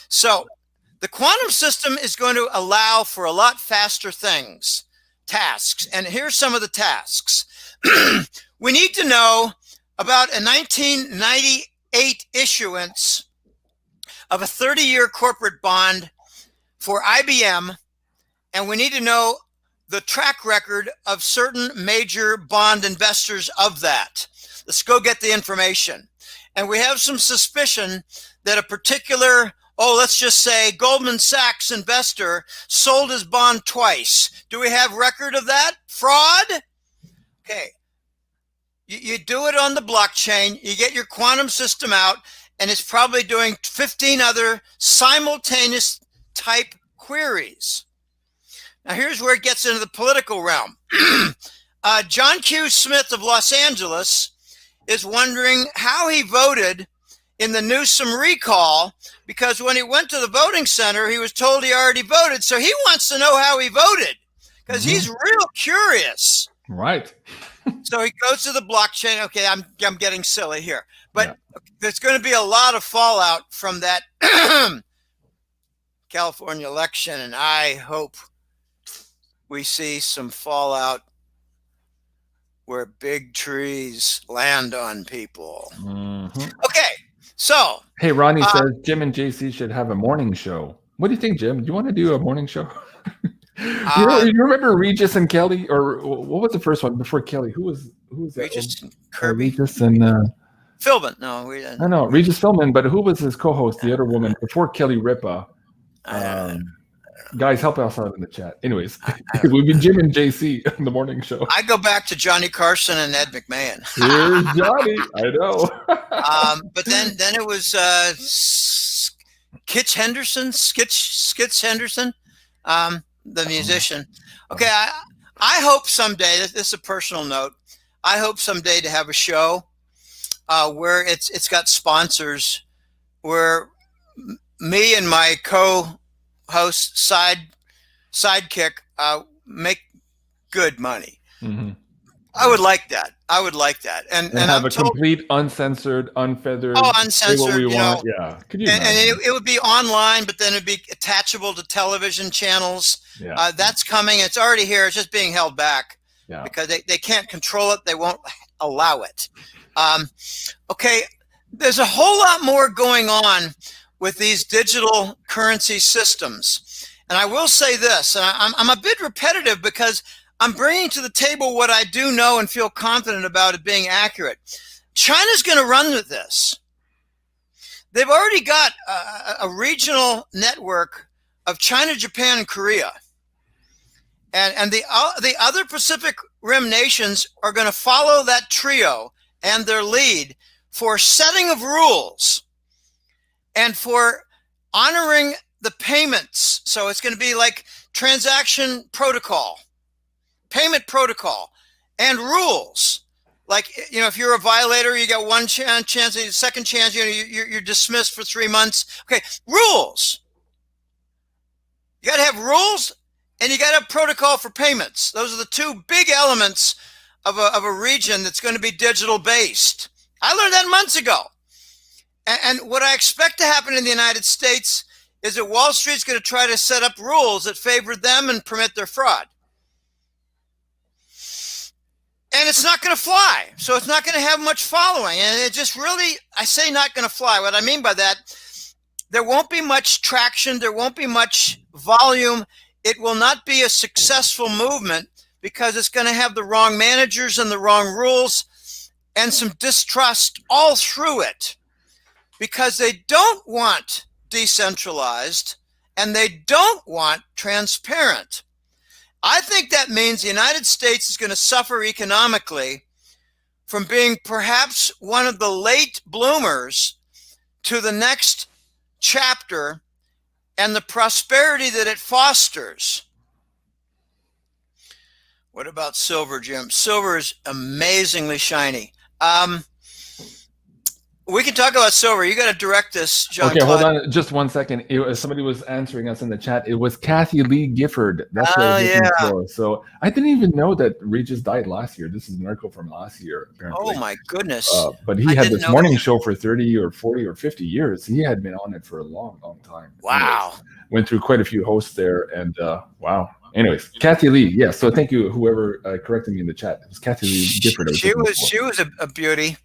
So the quantum system is going to allow for a lot faster things, tasks. And here's some of the tasks. We need to know about a 1998 issuance of a 30-year corporate bond for IBM, and we need to know the track record of certain major bond investors of that. Let's go get the information. And we have some suspicion that a particular, let's just say Goldman Sachs investor sold his bond twice. Do we have record of that? Fraud? Okay. You do it on the blockchain, you get your quantum system out, and it's probably doing 15 other simultaneous type queries. Now here's where it gets into the political realm. John Q. Smith of Los Angeles is wondering how he voted in the Newsom recall, because when he went to the voting center, he was told he already voted. So he wants to know how he voted because he's real curious. Right. So he goes to the blockchain. Okay, I'm getting silly here, but there's going to be a lot of fallout from that California election, and I hope we see some fallout where big trees land on people. Okay, So, Hey, Ronnie says Jim and JC should have a morning show. What do you think, Jim? Do you want to do a morning show? You remember Regis and Kelly, or what was the first one before Kelly? Who was Regis that? and Kirby, Regis and Philbin. No, we didn't. no, Regis Philbin. But who was his co-host? The other woman before Kelly Ripa. Guys, help us out in the chat. Anyways, it would be Jim and JC in the morning show. I go back to Johnny Carson and Ed McMahon. Here's Johnny. I know. But then it was Skitch Henderson, the musician. Okay, I hope someday. This is a personal note. I hope someday to have a show where it's got sponsors, where me and my co-host sidekick make good money. Mm-hmm. I would like that. And have a complete uncensored, unfeathered. Oh, uncensored. What we want. Know, yeah. Could you? And it would be online, but then it'd be attachable to television channels. Yeah. That's coming. It's already here. It's just being held back because they can't control it. They won't allow it. Okay. There's a whole lot more going on with these digital currency systems. And I will say this, and I'm a bit repetitive because I'm bringing to the table what I do know and feel confident about it being accurate. China's going to run with this. They've already got a regional network of China, Japan, and Korea. And the other Pacific Rim nations are going to follow that trio and their lead for setting of rules and for honoring the payments. So it's going to be like transaction protocol, payment protocol, and rules. Like, if you're a violator, you get one chance, the second chance, you're dismissed for 3 months. Okay, rules. You got to have rules, and you got to have protocol for payments. Those are the two big elements of a region that's going to be digital based. I learned that months ago. And what I expect to happen in the United States is that Wall Street's going to try to set up rules that favor them and permit their fraud. And it's not going to fly. So it's not going to have much following. And it just really, I say not going to fly. What I mean by that, there won't be much traction. There won't be much volume. It will not be a successful movement because it's going to have the wrong managers and the wrong rules and some distrust all through it because they don't want decentralized and they don't want transparent. I think that means the United States is going to suffer economically from being perhaps one of the late bloomers to the next chapter and the prosperity that it fosters. What about silver, Jim? Silver is amazingly shiny. We can talk about silver. You got to direct this, Jean-Claude. Okay, hold on just 1 second. Somebody was answering us in the chat. It was Kathy Lee Gifford. That's what I was looking for. So I didn't even know that Regis died last year. This is an article from last year, apparently. Oh, my goodness. But he had this morning show for 30 or 40 or 50 years. He had been on it for a long, long time. Wow. Anyways, went through quite a few hosts there, and wow. Anyways, Kathy Lee. Yeah, so thank you, whoever corrected me in the chat. It was Kathy Lee Gifford. She was a beauty.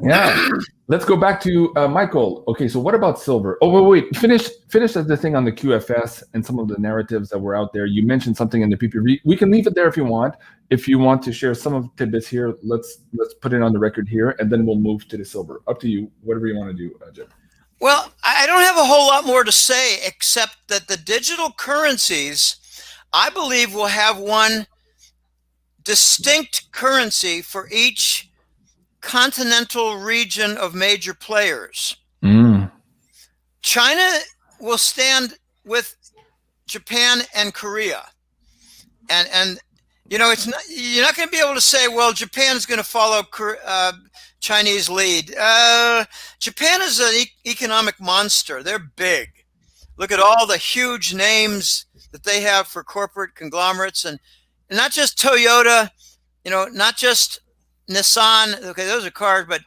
Yeah. Let's go back to Michael. Okay, so what about silver? Oh, wait. Finish the thing on the QFS and some of the narratives that were out there. You mentioned something in the PPV. We can leave it there if you want. If you want to share some of the tidbits here, let's put it on the record here, and then we'll move to the silver. Up to you. Whatever you want to do, Jim. Well, I don't have a whole lot more to say except that the digital currencies, I believe, will have one distinct currency for each continental region of major players. China will stand with Japan and Korea, and it's not, you're not going to be able to say, well, Japan is going to follow Chinese lead. Japan is an economic monster. They're big. Look at all the huge names that they have for corporate conglomerates, and not just Toyota, not just Nissan. Okay, those are cars, but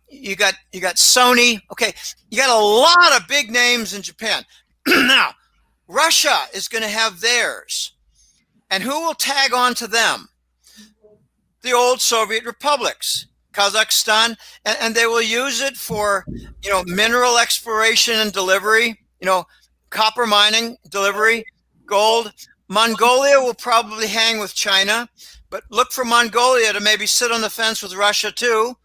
you got Sony. Okay, you got a lot of big names in Japan. Now, Russia is going to have theirs, and who will tag on to them? The old Soviet republics, Kazakhstan, and they will use it for, mineral exploration and delivery, copper mining, delivery, gold. Mongolia will probably hang with China, but look for Mongolia to maybe sit on the fence with Russia too.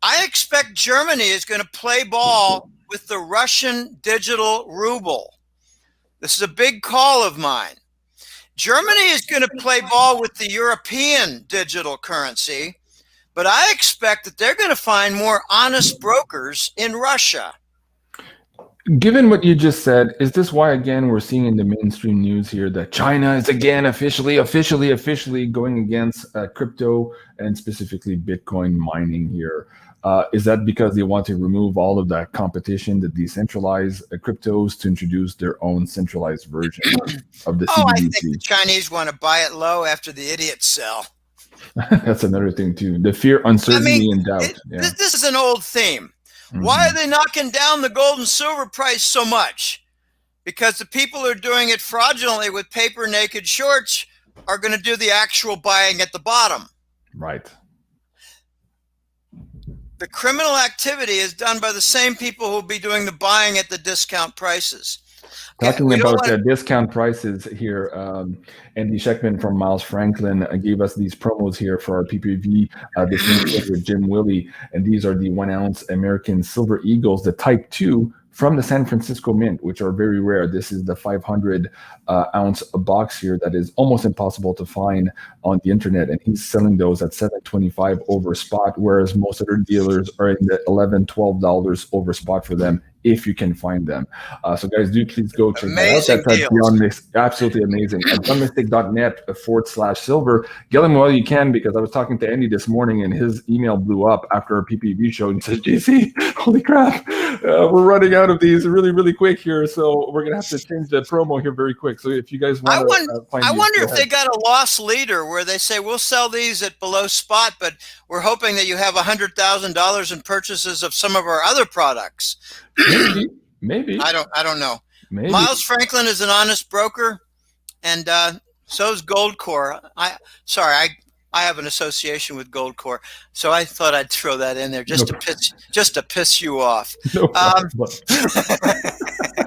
I expect Germany is going to play ball with the Russian digital ruble. This is a big call of mine. Germany is going to play ball with the European digital currency, but I expect that they're going to find more honest brokers in Russia. Given what you just said, is this why, again, we're seeing in the mainstream news here that China is again officially going against crypto and specifically Bitcoin mining here? Is that because they want to remove all of that competition, the decentralized cryptos, to introduce their own centralized version of the CBDC? I think the Chinese want to buy it low after the idiots sell. That's another thing too. The fear, uncertainty, and doubt. This is an old theme. Why are they knocking down the gold and silver price so much? Because the people who are doing it fraudulently with paper naked shorts are going to do the actual buying at the bottom. Right. The criminal activity is done by the same people who will be doing the buying at the discount prices. Talking about the discount prices here, Andy Sheckman from Miles Franklin gave us these promos here for our PPV. This is with Jim Willie, and these are the 1 ounce American Silver Eagles, the Type 2 from the San Francisco Mint, which are very rare. This is the 500 ounce box here that is almost impossible to find on the internet, and he's selling those at $7.25 over spot, whereas most other dealers are in the $11, $12 over spot for them, if you can find them. So guys, do please go check that out. That's at BeyondMystic. Absolutely amazing. At BeyondMystic.net/silver. Get them while you can, because I was talking to Andy this morning and his email blew up after our PPV show and he says, JC, holy crap, we're running out of these really quick here. So we're going to have to change the promo here very quick. So if you guys want to find I wonder if they got a lost leader where they say, we'll sell these at below spot, but we're hoping that you have $100,000 in purchases of some of our other products. Maybe. I don't know. Maybe. Miles Franklin is an honest broker, and so is Goldcore. I have an association with Goldcore, so I thought I'd throw that in there just to piss you off. No problem.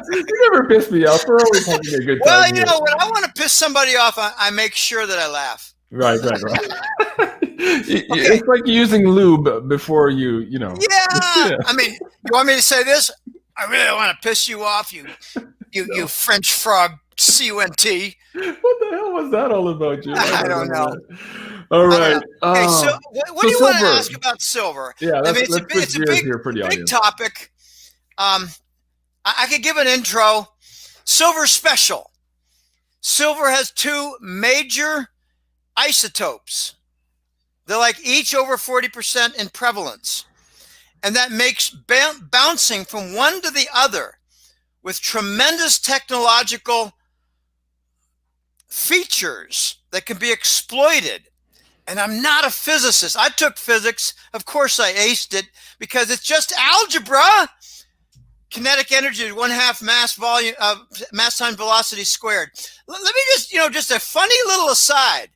You never piss me off. We're always having a good time. Well, when I want to piss somebody off, I make sure that I laugh. Right. It's like using lube before you. Yeah. I mean, you want me to say this? I really want to piss you off, you French frog cunt. What the hell was that all about, Jim? I don't know. All right. Okay, so what do you want to ask about silver? Yeah, it's a big topic. I could give an intro. Silver special. Silver has 2 major isotopes. They're like each over 40% in prevalence. And that makes bouncing from one to the other with tremendous technological features that can be exploited. And I'm not a physicist. I took physics. Of course I aced it because it's just algebra. Kinetic energy is 1/2 mass times velocity squared. Let me just a funny little aside.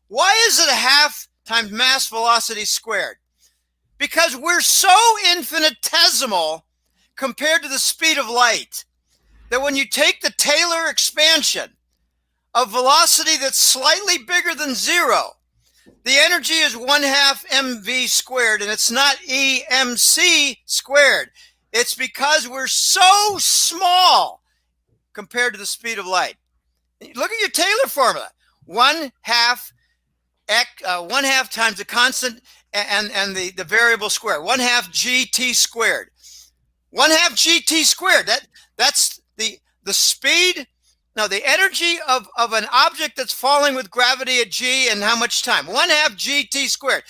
Why is it 1/2 times mass velocity squared? Because we're so infinitesimal compared to the speed of light that when you take the Taylor expansion of velocity that's slightly bigger than 0, the energy is 1/2 mv squared, and it's not EMC squared. It's because we're so small compared to the speed of light. Look at your Taylor formula. 1/2 times the constant and the variable square. 1/2 GT squared. 1/2 GT squared. That's the speed. No, the energy of an object that's falling with gravity at g and how much time. 1/2 GT squared.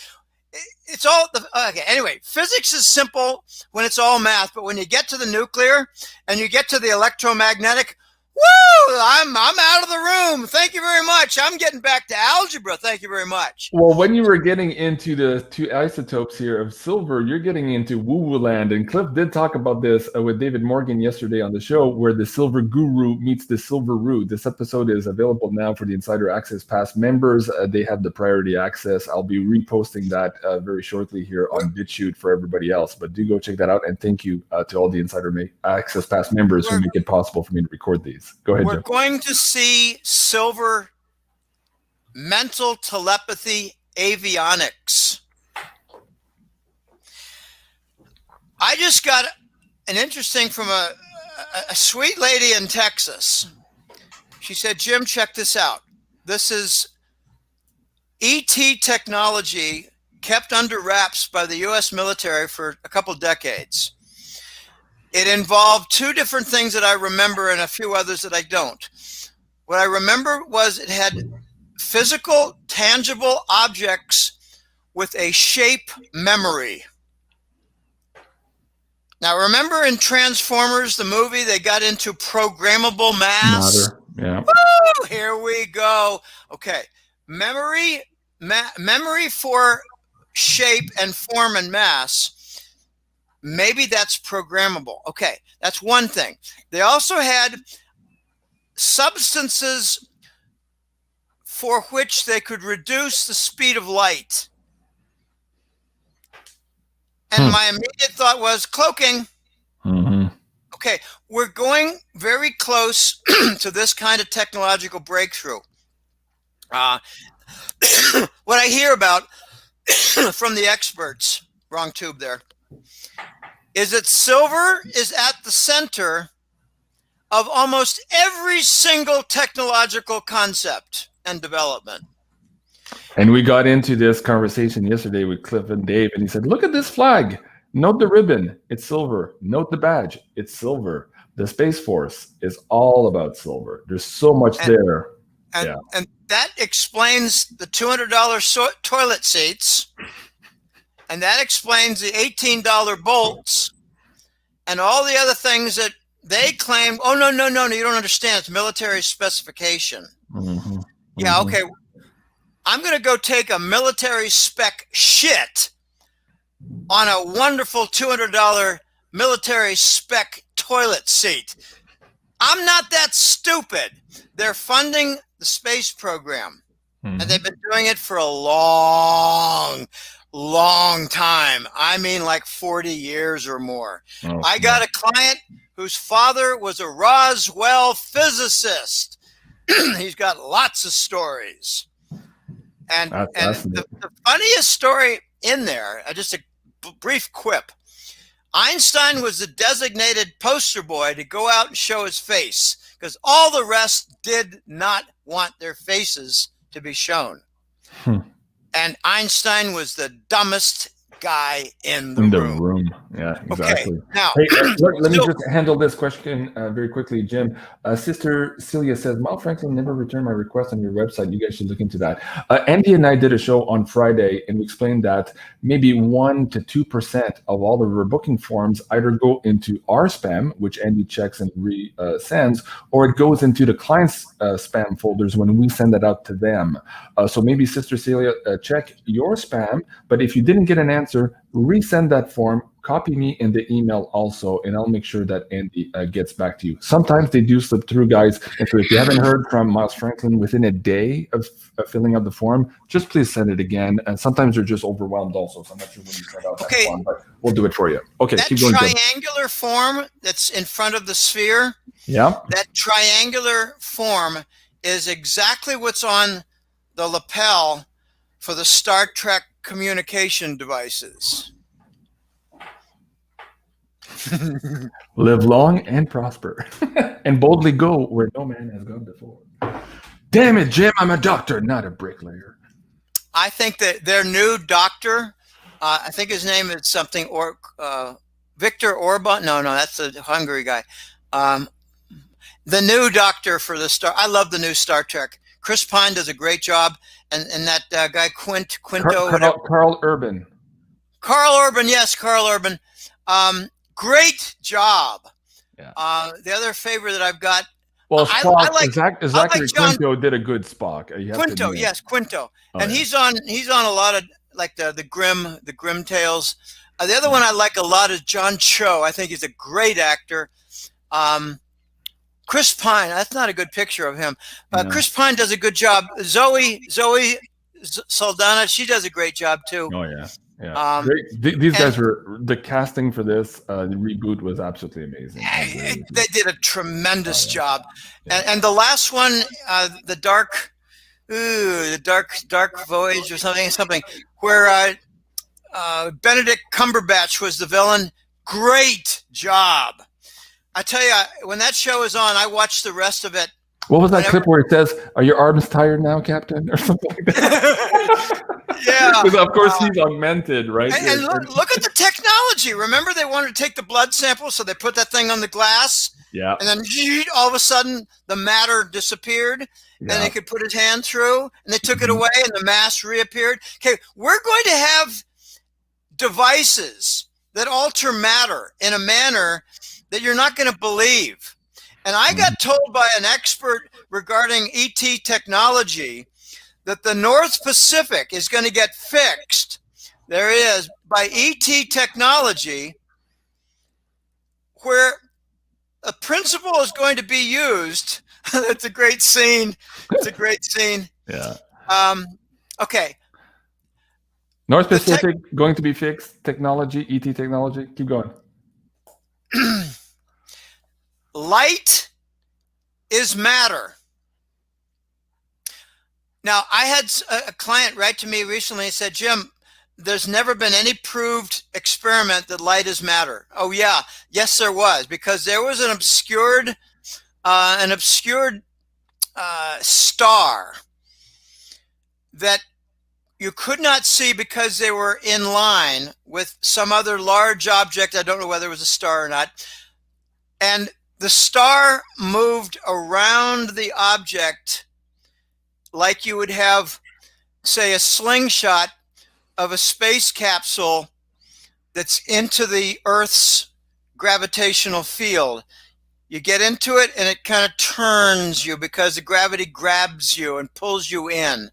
It's all okay. Anyway, physics is simple when it's all math, but when you get to the nuclear and you get to the electromagnetic, Woo! I'm out of the room. Thank you very much. I'm getting back to algebra. Thank you very much. Well, when you were getting into the two isotopes here of silver, you're getting into woo-woo land. And Cliff did talk about this with David Morgan yesterday on the show, where the silver guru meets the silver root. This episode is available now for the Insider Access Pass members. They have the priority access. I'll be reposting that very shortly here on BitChute for everybody else. But do go check that out. And thank you to all the Insider Access Pass members who make it possible for me to record these. Go ahead, Jim. We're going to see silver mental telepathy avionics. I just got an interesting from a sweet lady in Texas. She said, Jim, check this out. This is ET technology kept under wraps by the U.S. military for a couple decades. It involved two different things that I remember and a few others that I don't. What I remember was it had physical, tangible objects with a shape memory. Now, remember in Transformers, the movie, they got into programmable mass? Yeah. Woo! Here we go. Okay. Memory for shape and form and mass. Maybe that's programmable. Okay. That's one thing. They also had substances for which they could reduce the speed of light. And my immediate thought was cloaking. Okay, we're going very close to this kind of technological breakthrough. What I hear about from the experts, wrong tube there, is that silver is at the center of almost every single technological concept and development. And we got into this conversation yesterday with Cliff and Dave, and he said, look at this flag. Note the ribbon. It's silver. Note the badge. It's silver. The Space Force is all about silver. There's so much there. And that explains the $200 toilet seats. And that explains the $18 bolts and all the other things that they claim. Oh, no, you don't understand. It's military specification. Yeah, okay. I'm going to go take a military spec shit on a wonderful $200 military spec toilet seat. I'm not that stupid. They're funding the space program. And they've been doing it for a long time. I mean, like 40 years or more. I got a client whose father was a Roswell physicist. He's got lots of stories. And the funniest story in there, just a brief quip. Einstein was the designated poster boy to go out and show his face because all the rest did not want their faces to be shown. And Einstein was the dumbest guy in the room. Yeah, exactly. Okay, now, hey, let me just handle this question very quickly, Jim. Sister Celia says, Miles Franklin never returned my request on your website. You guys should look into that. Andy and I did a show on Friday, and we explained that maybe 1 to 2% of all the rebooking forms either go into our spam, which Andy checks and resends, or it goes into the client's spam folders when we send that out to them. So maybe Sister Celia, check your spam, but if you didn't get an answer, resend that form, copy me in the email also, and I'll make sure that Andy gets back to you. Sometimes they do slip through, guys. And so if you haven't heard from Miles Franklin within a day of filling out the form, just please send it again. And sometimes they're just overwhelmed also, so I'm not sure when you send out that form, but we'll do it for you. Okay, that keep going. Triangular form that's in front of the sphere, that triangular form is exactly what's on the lapel for the Star Trek communication devices. Live long and prosper and boldly go where no man has gone before. Damn it, Jim, I'm a doctor, not a bricklayer. I think that their new doctor, I think his name is something, or Victor Orban. No, that's the Hungary guy. The new doctor for the Star. I love the new Star Trek. Chris Pine does a great job. And that guy Quinto. Carl Urban. Carl Urban, yes, Carl Urban. Great job. Yeah. The other favor that I've got, Well, I Spock, like Zachary John Quinto did a good Spock. You have to Quinto. admit. Yes, Quinto, Oh, and yeah. he's on a lot of like the Grim Tales. The other one I like a lot is John Cho. I think he's a great actor. Chris Pine. That's not a good picture of him. No. Chris Pine does a good job. Zoe Saldana. She does a great job too. Oh yeah. Yeah, great. These guys were, the casting for this the reboot was absolutely amazing. They did a tremendous job. Yeah. And the last one, the dark voyage or something, where Benedict Cumberbatch was the villain. Great job. I tell you, when that show is on, I watch the rest of it. What was that clip where it says, "Are your arms tired now, Captain?" or something like that? Yeah, because of course he's augmented, right? And look at the technology. Remember, they wanted to take the blood sample, so they put that thing on the glass. Yeah. And then all of a sudden, the matter disappeared, and they could put his hand through, and they took it away, and the mass reappeared. Okay, we're going to have devices that alter matter in a manner that you're not going to believe. And I got told by an expert regarding ET technology that the North Pacific is going to get fixed. There is by ET technology, where a principle is going to be used. That's a great scene. It's a great scene. Yeah. Okay. North Pacific going to be fixed. Technology, ET technology. Keep going. Light is matter. Now, I had a client write to me recently and said, "Jim, there's never been any proved experiment that light is matter." Oh, yeah. Yes, there was, because there was an obscured star that you could not see because they were in line with some other large object. I don't know whether it was a star or not. And the star moved around the object like you would have, say, a slingshot of a space capsule that's into the Earth's gravitational field. You get into it and it kind of turns you because the gravity grabs you and pulls you in.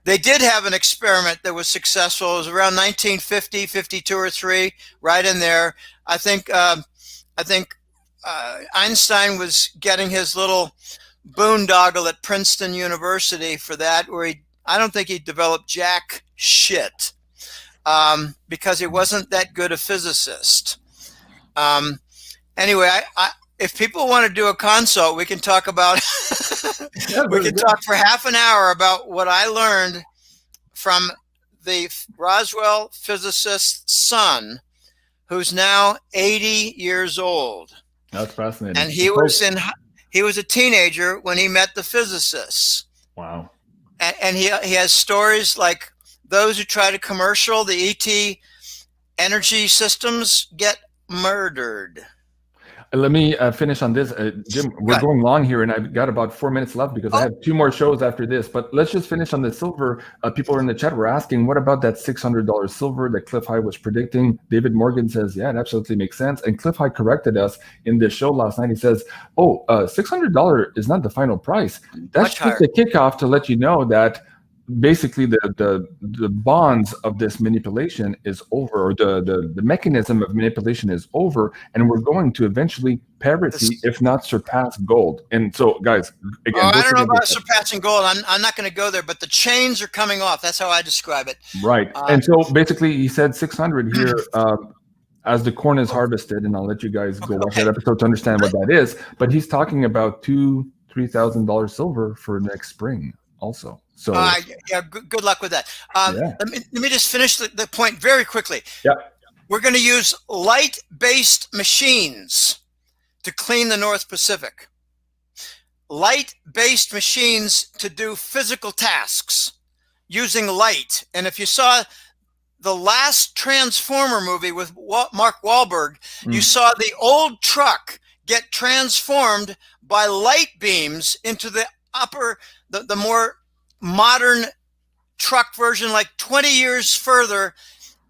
They did have an experiment that was successful. It was around 1950, 52 or 3, right in there. I think Einstein was getting his little boondoggle at Princeton University for that, where I don't think he developed jack shit because he wasn't that good a physicist. Anyway, if people want to do a consult, we can talk about we can talk for half an hour about what I learned from the Roswell physicist's son, who's now 80 years old. That's fascinating. And he was a teenager when he met the physicists. Wow. And he has stories like those who try to commercial the ET energy systems get murdered. Let me finish on this. Jim, we're going long here, and I've got about 4 minutes left because I have 2 more shows after this. But let's just finish on the silver. People in the chat were asking, what about that $600 silver that Cliff High was predicting? David Morgan says, yeah, it absolutely makes sense. And Cliff High corrected us in this show last night. He says, $600 is not the final price. That's just a kickoff to let you know that basically the bonds of this manipulation is over, or the mechanism of manipulation is over, and we're going to eventually parity, if not surpass gold. And so, guys, again, I don't know about surpassing gold. I'm not going to go there, but the chains are coming off. That's how I describe it. Right. And so basically he said 600 here as the corn is harvested, and I'll let you guys go watch that episode to understand what that is. But he's talking about $2,000-$3,000 silver for next spring also. So yeah, good luck with that. Let me just finish the point very quickly. Yeah, we're going to use light-based machines to clean the North Pacific. Light-based machines to do physical tasks using light. And if you saw the last Transformer movie with Mark Wahlberg, you saw the old truck get transformed by light beams into the the more modern truck version, like 20 years further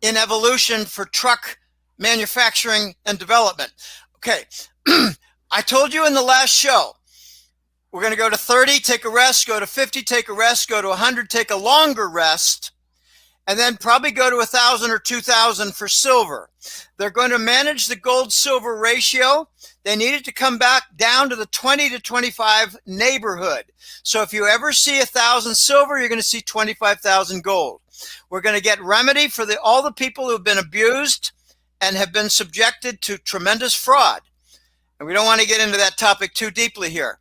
in evolution for truck manufacturing and development. Okay. I told you in the last show, we're going to go to 30, take a rest, go to 50, take a rest, go to 100, take a longer rest, and then probably go to 1,000 or 2,000 for silver. They're going to manage the gold-silver ratio. They need it to come back down to the 20 to 25 neighborhood. So if you ever see 1,000 silver, you're going to see 25,000 gold. We're going to get remedy for all the people who have been abused and have been subjected to tremendous fraud. And we don't want to get into that topic too deeply here.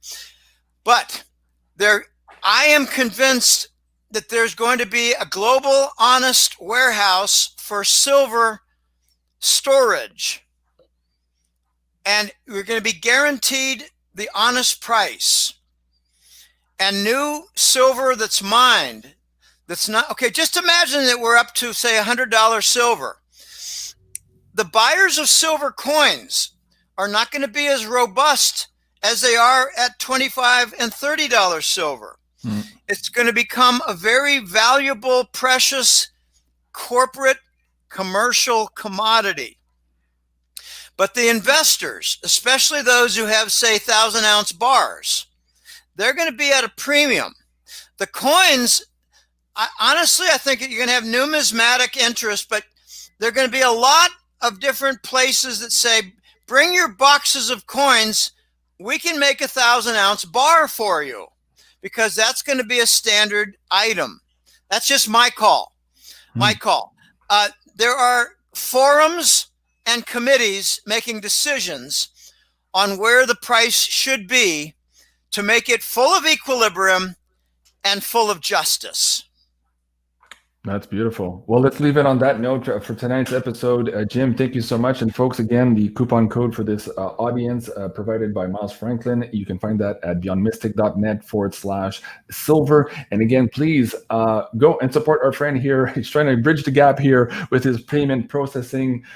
But I am convinced that there's going to be a global honest warehouse for silver storage. And we're going to be guaranteed the honest price. And new silver that's mined, that's not, okay, just imagine that we're up to, say, $100 silver. The buyers of silver coins are not going to be as robust as they are at $25 and $30 silver. It's going to become a very valuable, precious, corporate, commercial commodity. But the investors, especially those who have, say, 1,000-ounce bars, they're going to be at a premium. The coins, honestly, I think you're going to have numismatic interest, but there are going to be a lot of different places that say, bring your boxes of coins, we can make 1,000-ounce bar for you, because that's going to be a standard item. That's just my call. My call. There are forums and committees making decisions on where the price should be to make it full of equilibrium and full of justice. That's beautiful. Well, let's leave it on that note for tonight's episode. Jim, thank you so much. And folks, again, the coupon code for this audience provided by Miles Franklin, you can find that at beyondmystic.net/silver. And again, please go and support our friend here. He's trying to bridge the gap here with his payment processing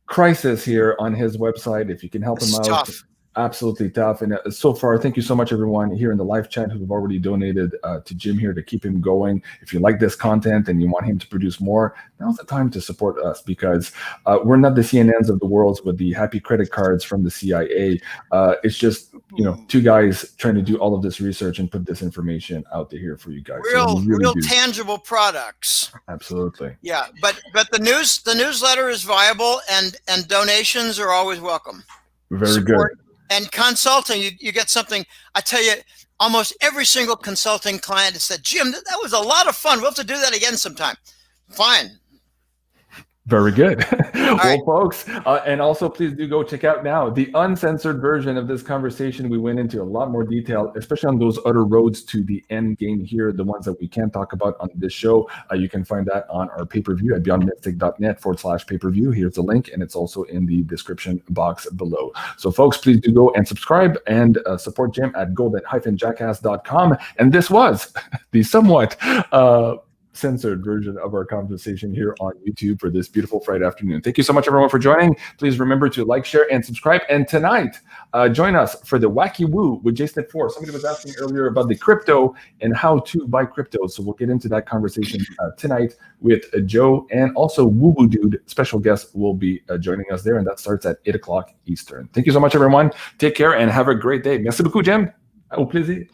crisis here on his website. If you can help him out. Tough. Absolutely tough. And so far, thank you so much, everyone here in the live chat who have already donated to Jim here to keep him going. If you like this content and you want him to produce more, now's the time to support us, because we're not the CNNs of the world with the happy credit cards from the CIA. It's just, two guys trying to do all of this research and put this information out there here for you guys. Real tangible products. Absolutely. Yeah, but the newsletter is viable, and donations are always welcome. Very good. And consulting, you get something. I tell you, almost every single consulting client has said, Jim, that was a lot of fun. We'll have to do that again sometime. Fine. Very good. Well, right, folks, and also please do go check out now the uncensored version of this conversation. We went into a lot more detail, especially on those other roads to the end game here, the ones that we can't talk about on this show. You can find that on our pay-per-view at beyondmystic.net/pay-per-view. Here's the link, and it's also in the description box below. So, folks, please do go and subscribe and support Jim at golden-jackass.com. And this was the somewhat censored version of our conversation here on YouTube for this beautiful Friday afternoon. Thank you so much, everyone, for joining. Please remember to like, share, and subscribe. And tonight, join us for the Wacky Woo with JSNet4. Somebody was asking earlier about the crypto and how to buy crypto. So we'll get into that conversation tonight with Joe, and also Woo Woo Dude, special guest, will be joining us there. And that starts at 8 o'clock Eastern. Thank you so much, everyone. Take care and have a great day. Merci beaucoup, Jim. Au plaisir.